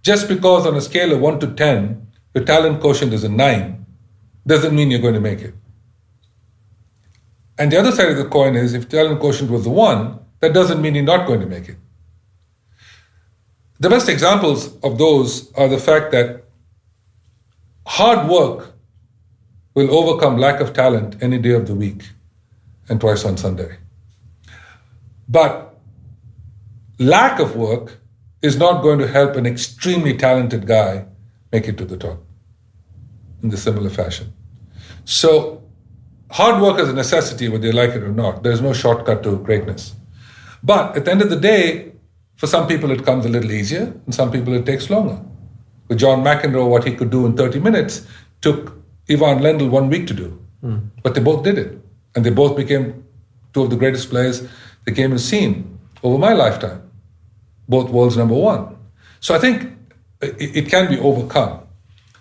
Just because on a scale of 1 to 10, your talent quotient is a 9, doesn't mean you're going to make it. And the other side of the coin is, if talent quotient was a 1, that doesn't mean you're not going to make it. The best examples of those are the fact that hard work will overcome lack of talent any day of the week and twice on Sunday. But lack of work is not going to help an extremely talented guy make it to the top in the similar fashion. So hard work is a necessity, whether you like it or not. There's no shortcut to greatness. But at the end of the day, for some people it comes a little easier, and some people it takes longer. With John McEnroe, what he could do in 30 minutes took Ivan Lendl 1 week to do. But they both did it. And they both became two of the greatest players the game has seen over my lifetime. Both world's number 1. So I think it can be overcome.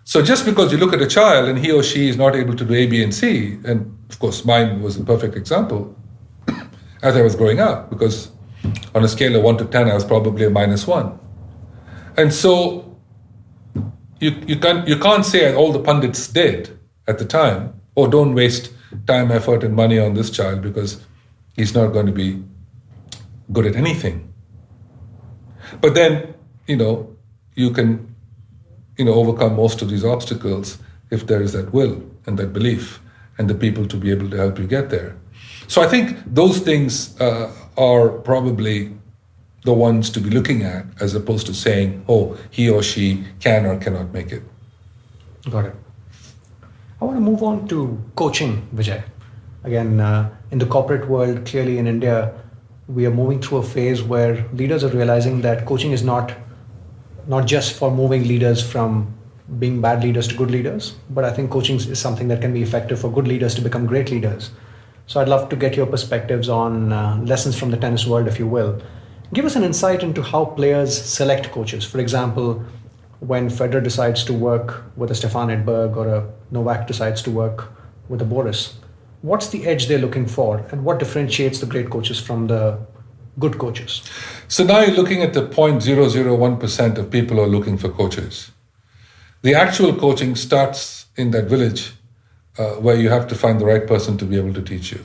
So just because you look at a child and he or she is not able to do A, B, and C, and of course mine was a perfect example as I was growing up, because on a scale of 1 to 10, I was probably a -1. And so you can't say, as all the pundits did at the time, oh, don't waste time, effort, and money on this child because he's not going to be good at anything. But then, you can, overcome most of these obstacles if there is that will and that belief and the people to be able to help you get there. So I think those things are probably the ones to be looking at, as opposed to saying, oh, he or she can or cannot make it. Got it. I want to move on to coaching, Vijay. Again, in the corporate world, clearly in India, we are moving through a phase where leaders are realizing that coaching is not just for moving leaders from being bad leaders to good leaders, but I think coaching is something that can be effective for good leaders to become great leaders. So I'd love to get your perspectives on lessons from the tennis world, if you will. Give us an insight into how players select coaches. For example, when Federer decides to work with a Stefan Edberg or a Novak decides to work with a Boris, what's the edge they're looking for, and what differentiates the great coaches from the good coaches? So now you're looking at the 0.001% of people who are looking for coaches. The actual coaching starts in that village where you have to find the right person to be able to teach you.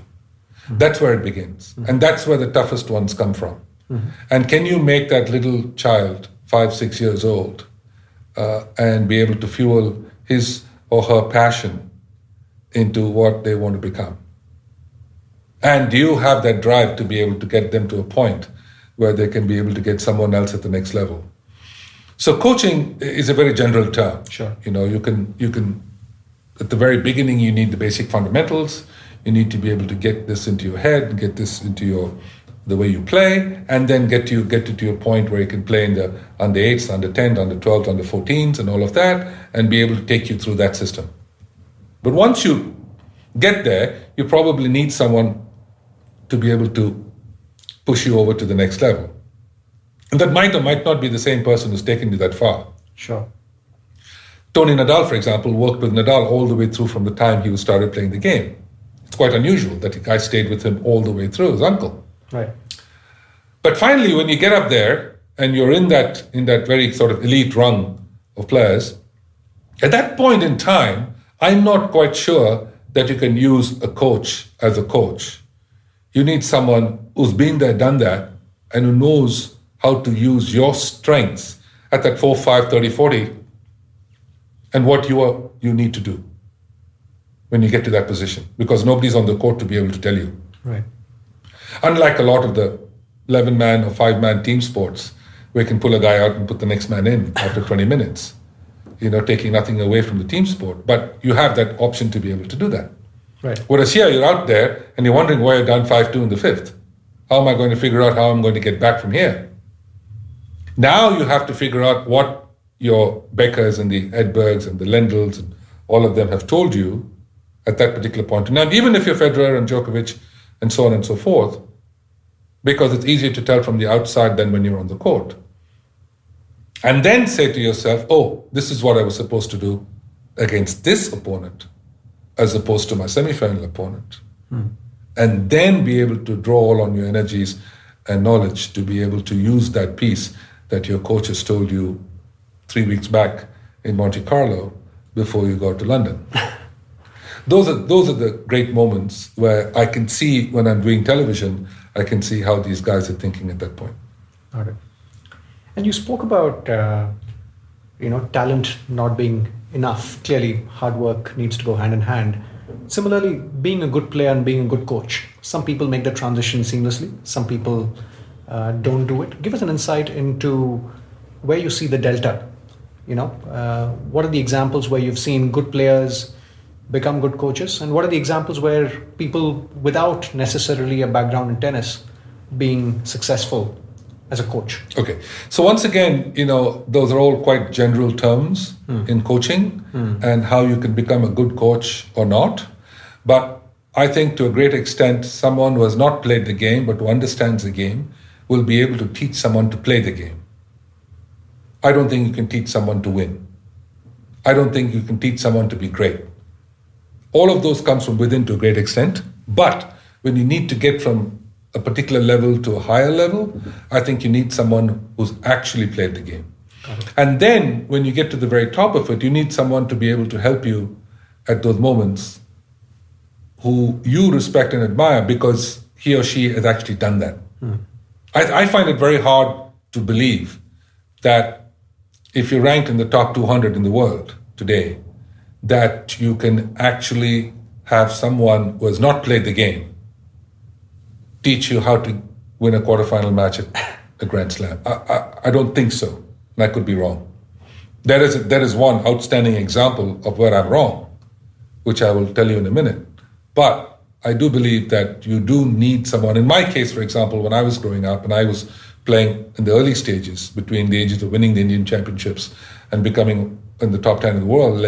That's where it begins. And that's where the toughest ones come from. And can you make that little child, 5, 6 years old, and be able to fuel his or her passion into what they want to become? And do you have that drive to be able to get them to a point where they can be able to get someone else at the next level? So coaching is a very general term. Sure. You can at the very beginning you need the basic fundamentals. You need to be able to get this into your head, get this into the way you play, and then get it to your point where you can play in the under 8s, under 10s, under 12s, under 14s, and all of that, and be able to take you through that system. But once you get there, you probably need someone to be able to push you over to the next level. And that might or might not be the same person who's taken you that far. Sure. Tony Nadal, for example, worked with Nadal all the way through from the time he started playing the game. It's quite unusual that the guy stayed with him all the way through, his uncle. Right. But finally, when you get up there and you're in that very sort of elite rung of players, at that point in time, I'm not quite sure that you can use a coach as a coach. You need someone who's been there, done that, and who knows how to use your strengths at that 4, 5, 30, 40, and what you need to do when you get to that position, because nobody's on the court to be able to tell you. Right. Unlike a lot of the 11-man or 5-man team sports, where you can pull a guy out and put the next man in after 20 minutes, taking nothing away from the team sport. But you have that option to be able to do that. Right. Whereas here, you're out there and you're wondering why you're down 5-2 in the 5th. How am I going to figure out how I'm going to get back from here? Now you have to figure out what your Beckers and the Edbergs and the Lendls and all of them have told you at that particular point in time, even if you're Federer and Djokovic and so on and so forth, because it's easier to tell from the outside than when you're on the court. And then say to yourself, oh, this is what I was supposed to do against this opponent, as opposed to my semi-final opponent. And then be able to draw all on your energies and knowledge to be able to use that piece that your coach has told you 3 weeks back in Monte Carlo before you go to London. Those are the great moments where I can see, when I'm doing television, I can see how these guys are thinking at that point. Got it. And you spoke about, talent not being enough. Clearly, hard work needs to go hand in hand. Similarly, being a good player and being a good coach. Some people make the transition seamlessly. Some people don't do it. Give us an insight into where you see the delta. What are the examples where you've seen good players become good coaches, and what are the examples where people without necessarily a background in tennis being successful as a coach? Okay, so once again, those are all quite general terms in coaching and how you can become a good coach or not. But I think to a great extent, someone who has not played the game but who understands the game will be able to teach someone to play the game. I don't think you can teach someone to win. I don't think you can teach someone to be great. All of those comes from within to a great extent. But when you need to get from a particular level to a higher level, I think you need someone who's actually played the game. And then when you get to the very top of it, you need someone to be able to help you at those moments who you respect and admire because he or she has actually done that. I find it very hard to believe that if you're ranked in the top 200 in the world today, that you can actually have someone who has not played the game teach you how to win a quarterfinal match at a Grand Slam. I don't think so. And I could be wrong. There is one outstanding example of where I'm wrong, which I will tell you in a minute. But I do believe that you do need someone. In my case, for example, when I was growing up and I was playing in the early stages between the ages of winning the Indian Championships and becoming in the top 10 in the world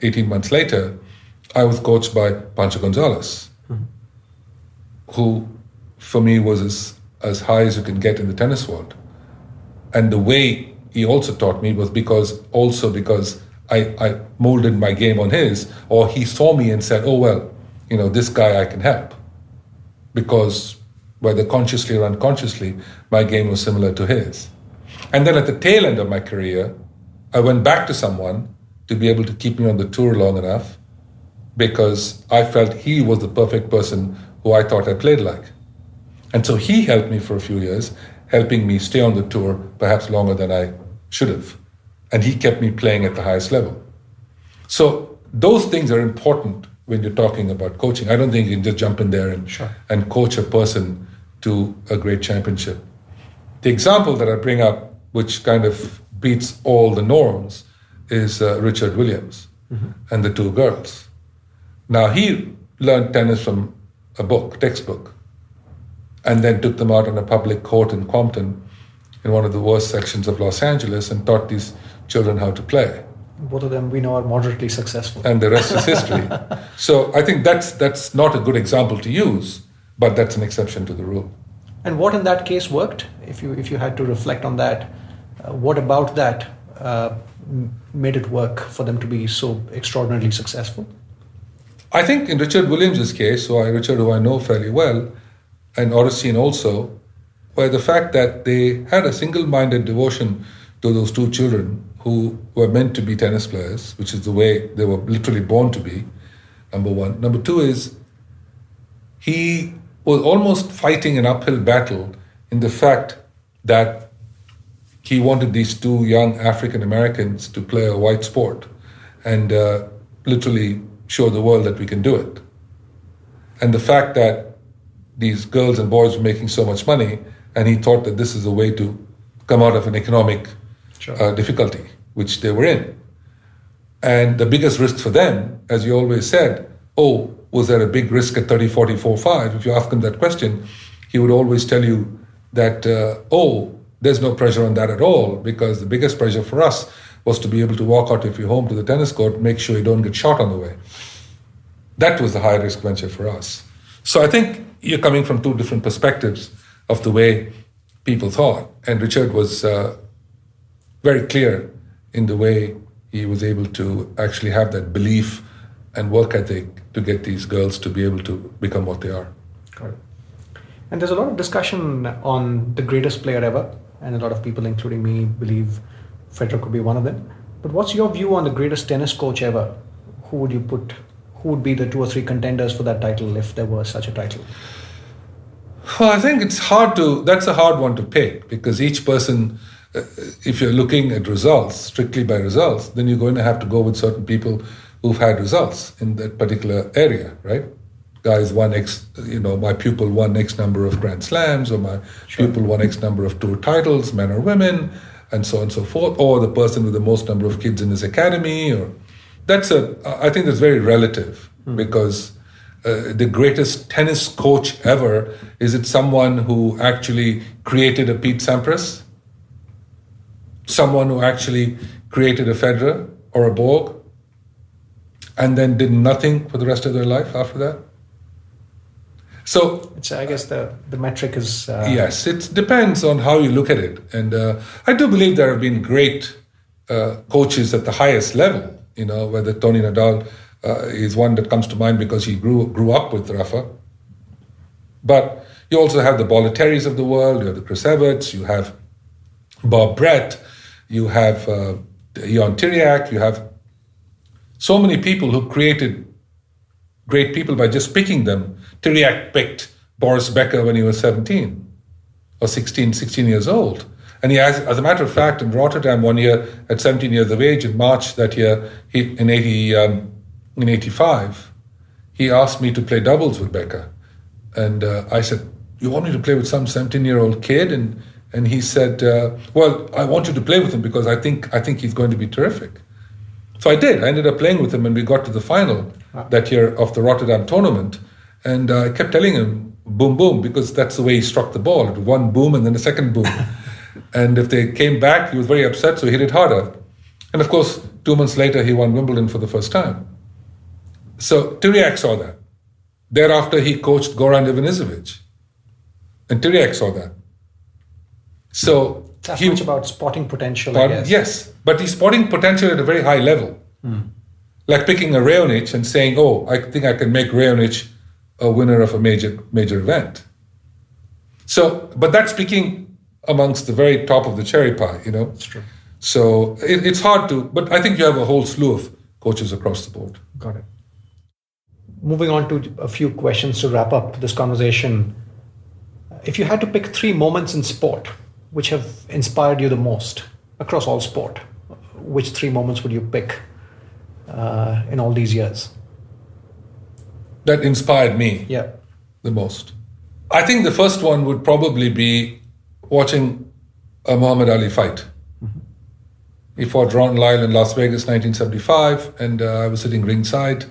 18 months later, I was coached by Pancho Gonzalez, who for me was as high as you can get in the tennis world. And the way he also taught me was because I molded my game on his, or he saw me and said, oh, well, this guy I can help. Because whether consciously or unconsciously, my game was similar to his. And then at the tail end of my career, I went back to someone to be able to keep me on the tour long enough because I felt he was the perfect person who I thought I played like. And so he helped me for a few years, helping me stay on the tour perhaps longer than I should have. And he kept me playing at the highest level. So those things are important when you're talking about coaching. I don't think you can just jump in there and coach a person to a great championship. The example that I bring up, which kind of beats all the norms is Richard Williams and the two girls. Now, he learned tennis from a book, textbook, and then took them out on a public court in Compton, in one of the worst sections of Los Angeles, and taught these children how to play. Both of them we know are moderately successful. And the rest is history. So I think that's not a good example to use, but that's an exception to the rule. And what in that case worked? If you had to reflect on that, what about that made it work for them to be so extraordinarily successful? I think in Richard Williams' case, who I know fairly well, and Oracene also, were the fact that they had a single-minded devotion to those two children who were meant to be tennis players, which is the way they were literally born to be, number one. Number two is, he was almost fighting an uphill battle in the fact that he wanted these two young African Americans to play a white sport and literally show the world that we can do it. And the fact that these girls and boys were making so much money, and he thought that this is a way to come out of an economic difficulty, which they were in. And the biggest risk for them, as you always said, was there a big risk at 30, 40, 4, 5? If you ask him that question, he would always tell you that, there's no pressure on that at all, because the biggest pressure for us was to be able to walk out of your home to the tennis court, make sure you don't get shot on the way. That was the high-risk venture for us. So I think you're coming from two different perspectives of the way people thought. And Richard was very clear in the way he was able to actually have that belief and work ethic to get these girls to be able to become what they are. Got it. And there's a lot of discussion on the greatest player ever, and a lot of people, including me, believe Federer could be one of them. But what's your view on the greatest tennis coach ever? Who would be the 2 or 3 contenders for that title if there was such a title? Well, I think that's a hard one to pick, because each person, if you're looking at results, strictly by results, then you're going to have to go with certain people who've had results in that particular area, right? Guys won my pupil won X number of Grand Slams, or my pupil won X number of tour titles, men or women, and so on and so forth, or the person with the most number of kids in his academy, or I think that's very relative, because the greatest tennis coach ever, is it someone who actually created a Pete Sampras? Someone who actually created a Federer or a Borg, and then did nothing for the rest of their life after that? So I guess the metric is... Yes, it depends on how you look at it. And I do believe there have been great coaches at the highest level, whether Tony Nadal is one that comes to mind because he grew up with Rafa. But you also have the Bolletteris of the world, you have the Chris Everts, you have Bob Brett, you have Ion Tiriac, you have so many people who created great people by just picking them. Tiriac picked Boris Becker when he was 17 or 16 years old. And he has, as a matter of fact, in Rotterdam one year, at 17 years of age, in March that year, in 85, he asked me to play doubles with Becker. And I said, "You want me to play with some 17-year-old kid?" And he said, "Well, I want you to play with him because I think he's going to be terrific." So I did. I ended up playing with him, and we got to the final that year of the Rotterdam tournament. And I kept telling him, boom, boom, because that's the way he struck the ball. One boom and then a second boom. And if they came back, he was very upset, so he hit it harder. And of course, 2 months later, he won Wimbledon for the first time. So Tiriac saw that. Thereafter, he coached Goran Ivanisevic. And Tiriac saw that. So that's much about spotting potential, I guess. Yes, but he's spotting potential at a very high level. Like picking a Raonic and saying, I think I can make Raonic a winner of a major event. So, but that's speaking amongst the very top of the cherry pie, That's true. So it's hard to, but I think you have a whole slew of coaches across the board. Got it. Moving on to a few questions to wrap up this conversation. If you had to pick 3 moments in sport which have inspired you the most across all sport, which 3 moments would you pick in all these years? That inspired me the most. I think the first one would probably be watching a Muhammad Ali fight. He fought Ron Lyle in Las Vegas, 1975, and I was sitting ringside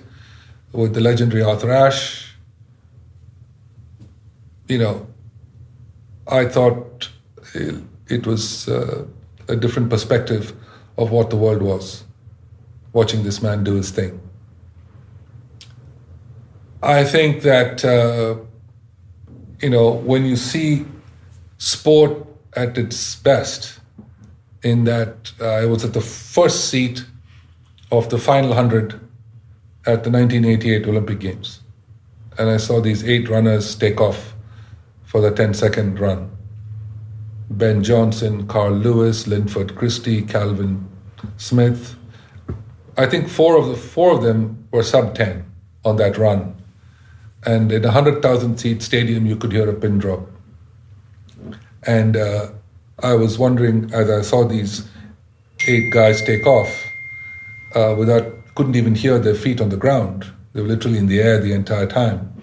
with the legendary Arthur Ashe. I thought it was a different perspective of what the world was, watching this man do his thing. I think that, when you see sport at its best, in that I was at the first seat of the final 100 at the 1988 Olympic Games. And I saw these 8 runners take off for the 10-second run. Ben Johnson, Carl Lewis, Linford Christie, Calvin Smith. I think four of them were sub-10 on that run. And in a 100,000-seat stadium, you could hear a pin drop. And I was wondering, as I saw these 8 guys take off, couldn't even hear their feet on the ground. They were literally in the air the entire time.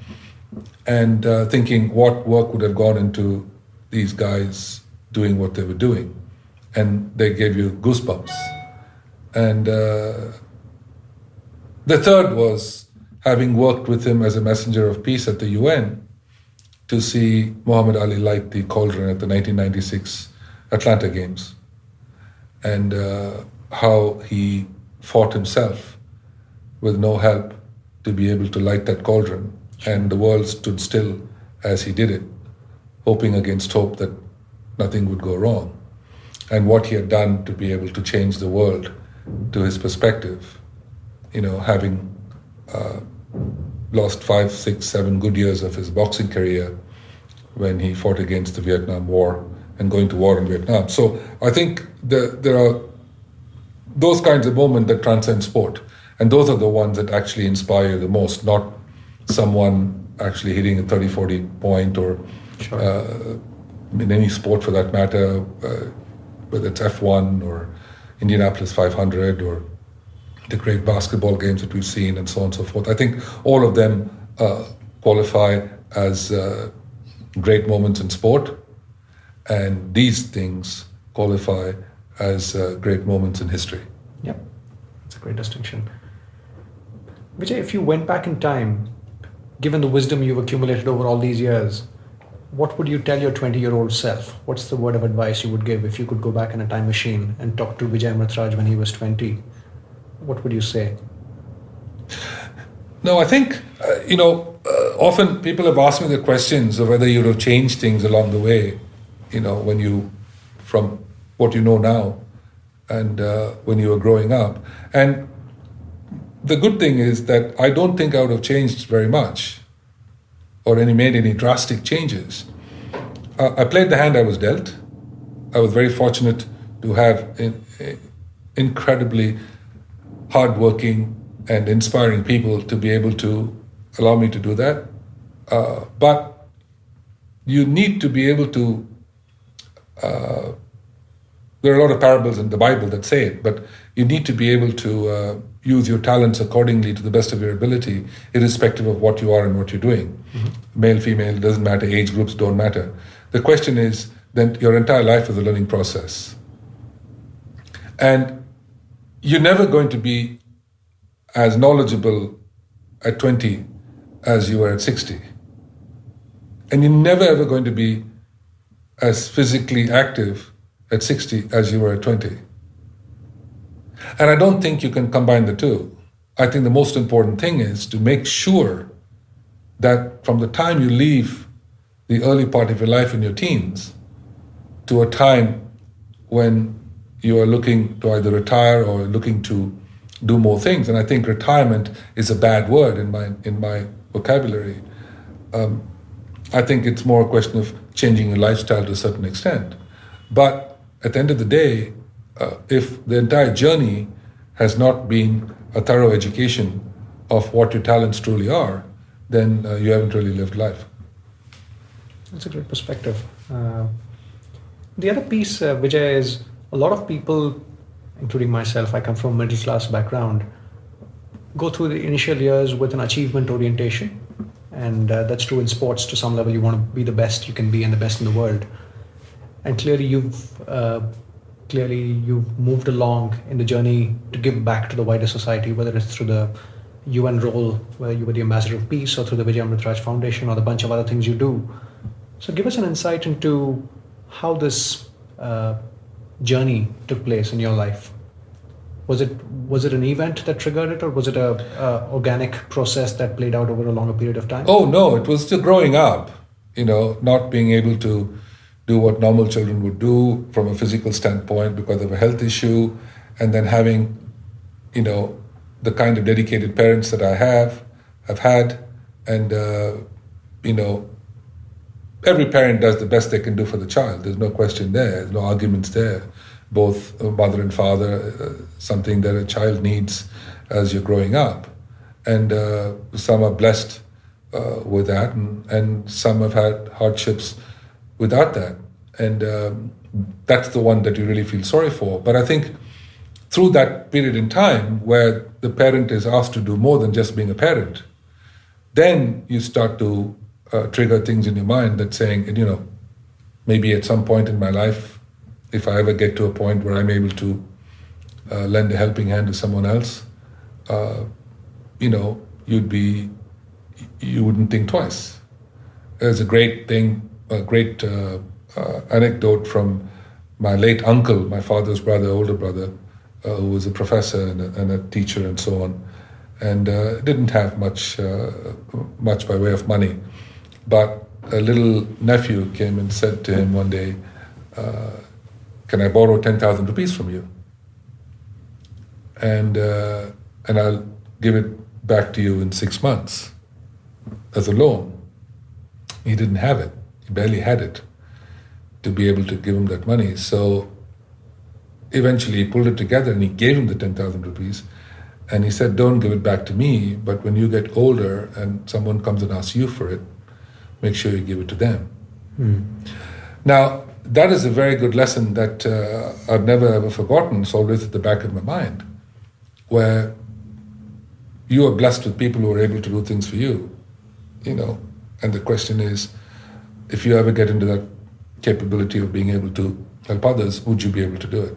And thinking what work would have gone into these guys doing what they were doing. And they gave you goosebumps. And the third was having worked with him as a messenger of peace at the UN to see Muhammad Ali light the cauldron at the 1996 Atlanta Games, and how he fought himself with no help to be able to light that cauldron, and the world stood still as he did it, hoping against hope that nothing would go wrong, and what he had done to be able to change the world to his perspective, having lost 5, 6, 7 good years of his boxing career when he fought against the Vietnam War and going to war in Vietnam. So I think there are those kinds of moments that transcend sport. And those are the ones that actually inspire you the most, not someone actually hitting a 30, 40 point or in any sport for that matter, whether it's F1 or Indianapolis 500 or the great basketball games that we've seen and so on and so forth. I think all of them qualify as great moments in sport, and these things qualify as great moments in history. Yep, that's a great distinction. Vijay, if you went back in time, given the wisdom you've accumulated over all these years, what would you tell your 20-year-old self? What's the word of advice you would give if you could go back in a time machine and talk to Vijay Amritraj when he was 20? What would you say? No, I think, often people have asked me the questions of whether you would have changed things along the way, from what you know now and when you were growing up. And the good thing is that I don't think I would have changed very much or made any drastic changes. I played the hand I was dealt. I was very fortunate to have incredibly hardworking and inspiring people to be able to allow me to do that. But you need to be able to, there are a lot of parables in the Bible that say it, but you need to be able to use your talents accordingly to the best of your ability, irrespective of what you are and what you're doing. Mm-hmm. Male, female, doesn't matter, age groups don't matter. The question is that your entire life is a learning process. And you're never going to be as knowledgeable at 20 as you were at 60. And you're never ever going to be as physically active at 60 as you were at 20. And I don't think you can combine the two. I think the most important thing is to make sure that from the time you leave the early part of your life in your teens to a time when you are looking to either retire or looking to do more things. And I think retirement is a bad word in my vocabulary. I think it's more a question of changing your lifestyle to a certain extent. But at the end of the day, if the entire journey has not been a thorough education of what your talents truly are, then you haven't really lived life. That's a great perspective. The other piece, Vijay, is a lot of people, including myself, I come from a middle class background, go through the initial years with an achievement orientation. And that's true in sports to some level. You want to be the best you can be and the best in the world. And clearly you've clearly you've moved along in the journey to give back to the wider society, whether it's through the UN role where you were the ambassador of peace, or through the Vijay Amritraj Foundation, or the bunch of other things you do. So give us an insight into how this journey took place in your life. Was it an event that triggered it, or was it a organic process that played out over a longer period of time? Oh no, it was still growing up, not being able to do what normal children would do from a physical standpoint because of a health issue, and then having, the kind of dedicated parents that I have had, and every parent does the best they can do for the child. There's no question there. There's no arguments there. Both mother and father, something that a child needs as you're growing up. And some are blessed with that, and some have had hardships without that. And that's the one that you really feel sorry for. But I think through that period in time where the parent is asked to do more than just being a parent, then you start to trigger things in your mind that saying, maybe at some point in my life, if I ever get to a point where I'm able to lend a helping hand to someone else, you wouldn't think twice. There's a great anecdote from my late uncle, my father's brother, older brother, who was a professor and a teacher and so on, and didn't have much by way of money. But a little nephew came and said to him one day, can I borrow 10,000 rupees from you? And I'll give it back to you in 6 months as a loan. He didn't have it. He barely had it to be able to give him that money. So eventually he pulled it together and he gave him the 10,000 rupees. And he said, don't give it back to me, but when you get older and someone comes and asks you for it, make sure you give it to them. Now, that is a very good lesson that I've never ever forgotten. It's always at the back of my mind, where you are blessed with people who are able to do things for you, and the question is, if you ever get into that capability of being able to help others, would you be able to do it?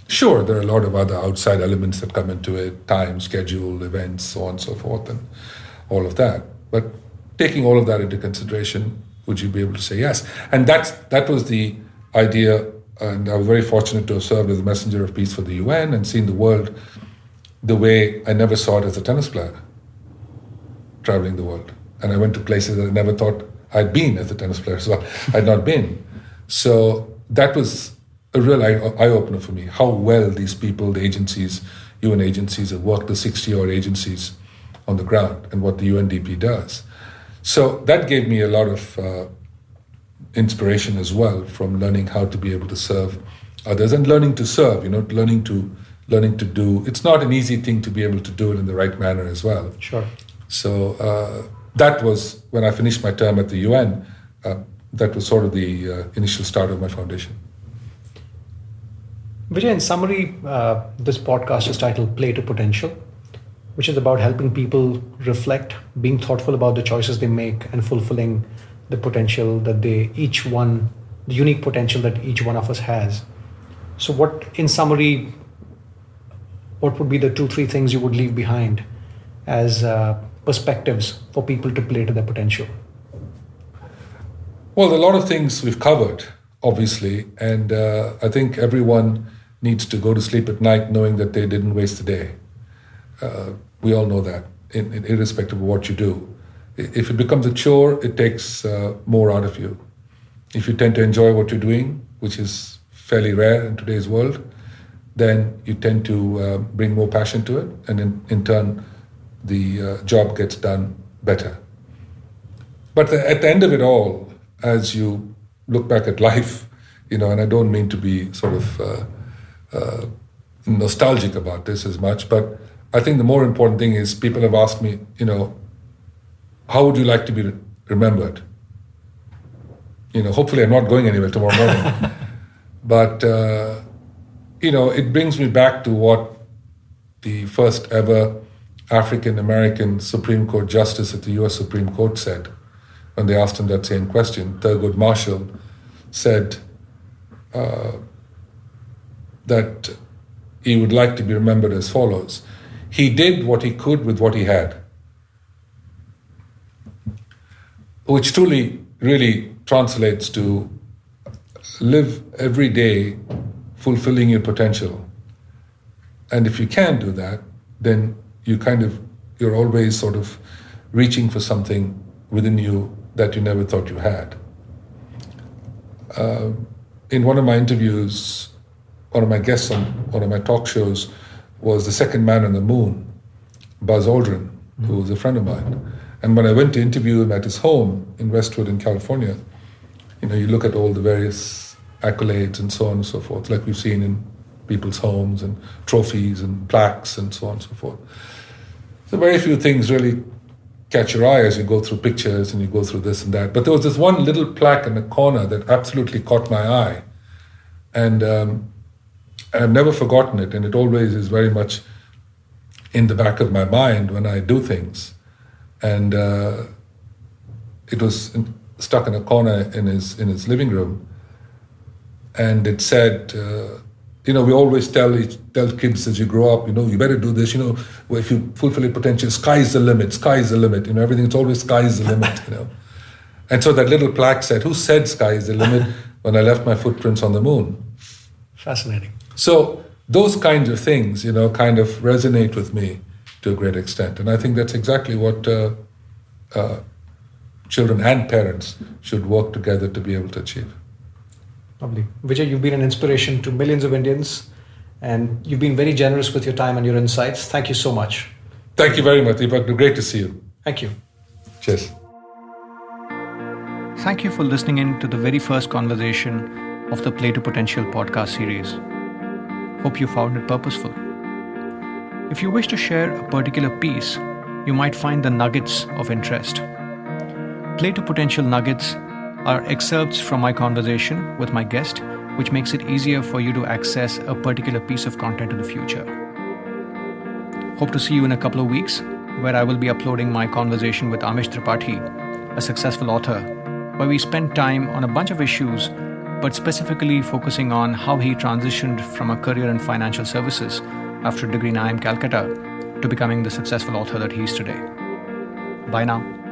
Sure, there are a lot of other outside elements that come into it, time, schedule, events, so on and so forth, and all of that. But taking all of that into consideration, would you be able to say yes? And that was the idea, and I was very fortunate to have served as a messenger of peace for the UN and seen the world the way I never saw it as a tennis player, traveling the world. And I went to places that I never thought I'd been as a tennis player as well. I'd not been. So that was a real eye-opener for me, how well these people, the agencies, UN agencies have worked, the 60-odd agencies on the ground, and what the UNDP does. So that gave me a lot of inspiration as well from learning how to be able to serve others and learning to serve, learning to do. It's not an easy thing to be able to do it in the right manner as well. Sure. So that was, when I finished my term at the UN, that was sort of the initial start of my foundation. Vijay, in summary, this podcast is titled Play to Potential, which is about helping people reflect, being thoughtful about the choices they make, and fulfilling the potential that the unique potential that each one of us has. So in summary, what would be the 2-3 things you would leave behind as perspectives for people to play to their potential? Well, a lot of things we've covered, obviously, and I think everyone needs to go to sleep at night knowing that they didn't waste a day. We all know that, irrespective of what you do. If it becomes a chore, it takes more out of you. If you tend to enjoy what you're doing, which is fairly rare in today's world, then you tend to bring more passion to it, and in turn, the job gets done better. But at the end of it all, as you look back at life, and I don't mean to be sort of nostalgic about this as much, but I think the more important thing is people have asked me, how would you like to be remembered? Hopefully I'm not going anywhere tomorrow morning. But, it brings me back to what the first ever African-American Supreme Court Justice at the US Supreme Court said when they asked him that same question. Thurgood Marshall said, that he would like to be remembered as follows. He did what he could with what he had, which truly, really translates to live every day fulfilling your potential. And if you can do that, then you're always sort of reaching for something within you that you never thought you had. In one of my interviews, one of my guests on one of my talk shows was the second man on the moon, Buzz Aldrin, who was a friend of mine. And when I went to interview him at his home in Westwood in California, you look at all the various accolades and so on and so forth, like we've seen in people's homes and trophies and plaques and so on and so forth. So very few things really catch your eye as you go through pictures and you go through this and that. But there was this one little plaque in the corner that absolutely caught my eye. And I've never forgotten it, and it always is very much in the back of my mind when I do things. And it was stuck in a corner in his living room, and it said, we always tell kids as you grow up, you better do this, if you fulfill your potential, sky's the limit, everything, it's always sky's the limit, And so that little plaque said, who said sky is the limit when I left my footprints on the moon? Fascinating. So those kinds of things, kind of resonate with me to a great extent. And I think that's exactly what children and parents should work together to be able to achieve. Lovely. Vijay, you've been an inspiration to millions of Indians, and you've been very generous with your time and your insights. Thank you so much. Thank you very much, Deepak. Great to see you. Thank you. Cheers. Thank you for listening in to the very first conversation of the Play to Potential podcast series. Hope you found it purposeful. If you wish to share a particular piece, you might find the nuggets of interest. Play to Potential nuggets are excerpts from my conversation with my guest, which makes it easier for you to access a particular piece of content in the future. Hope to see you in a couple of weeks, where I will be uploading my conversation with Amish Tripathi, a successful author, where we spend time on a bunch of issues, but specifically focusing on how he transitioned from a career in financial services after a degree in IIM Calcutta to becoming the successful author that he is today. Bye now.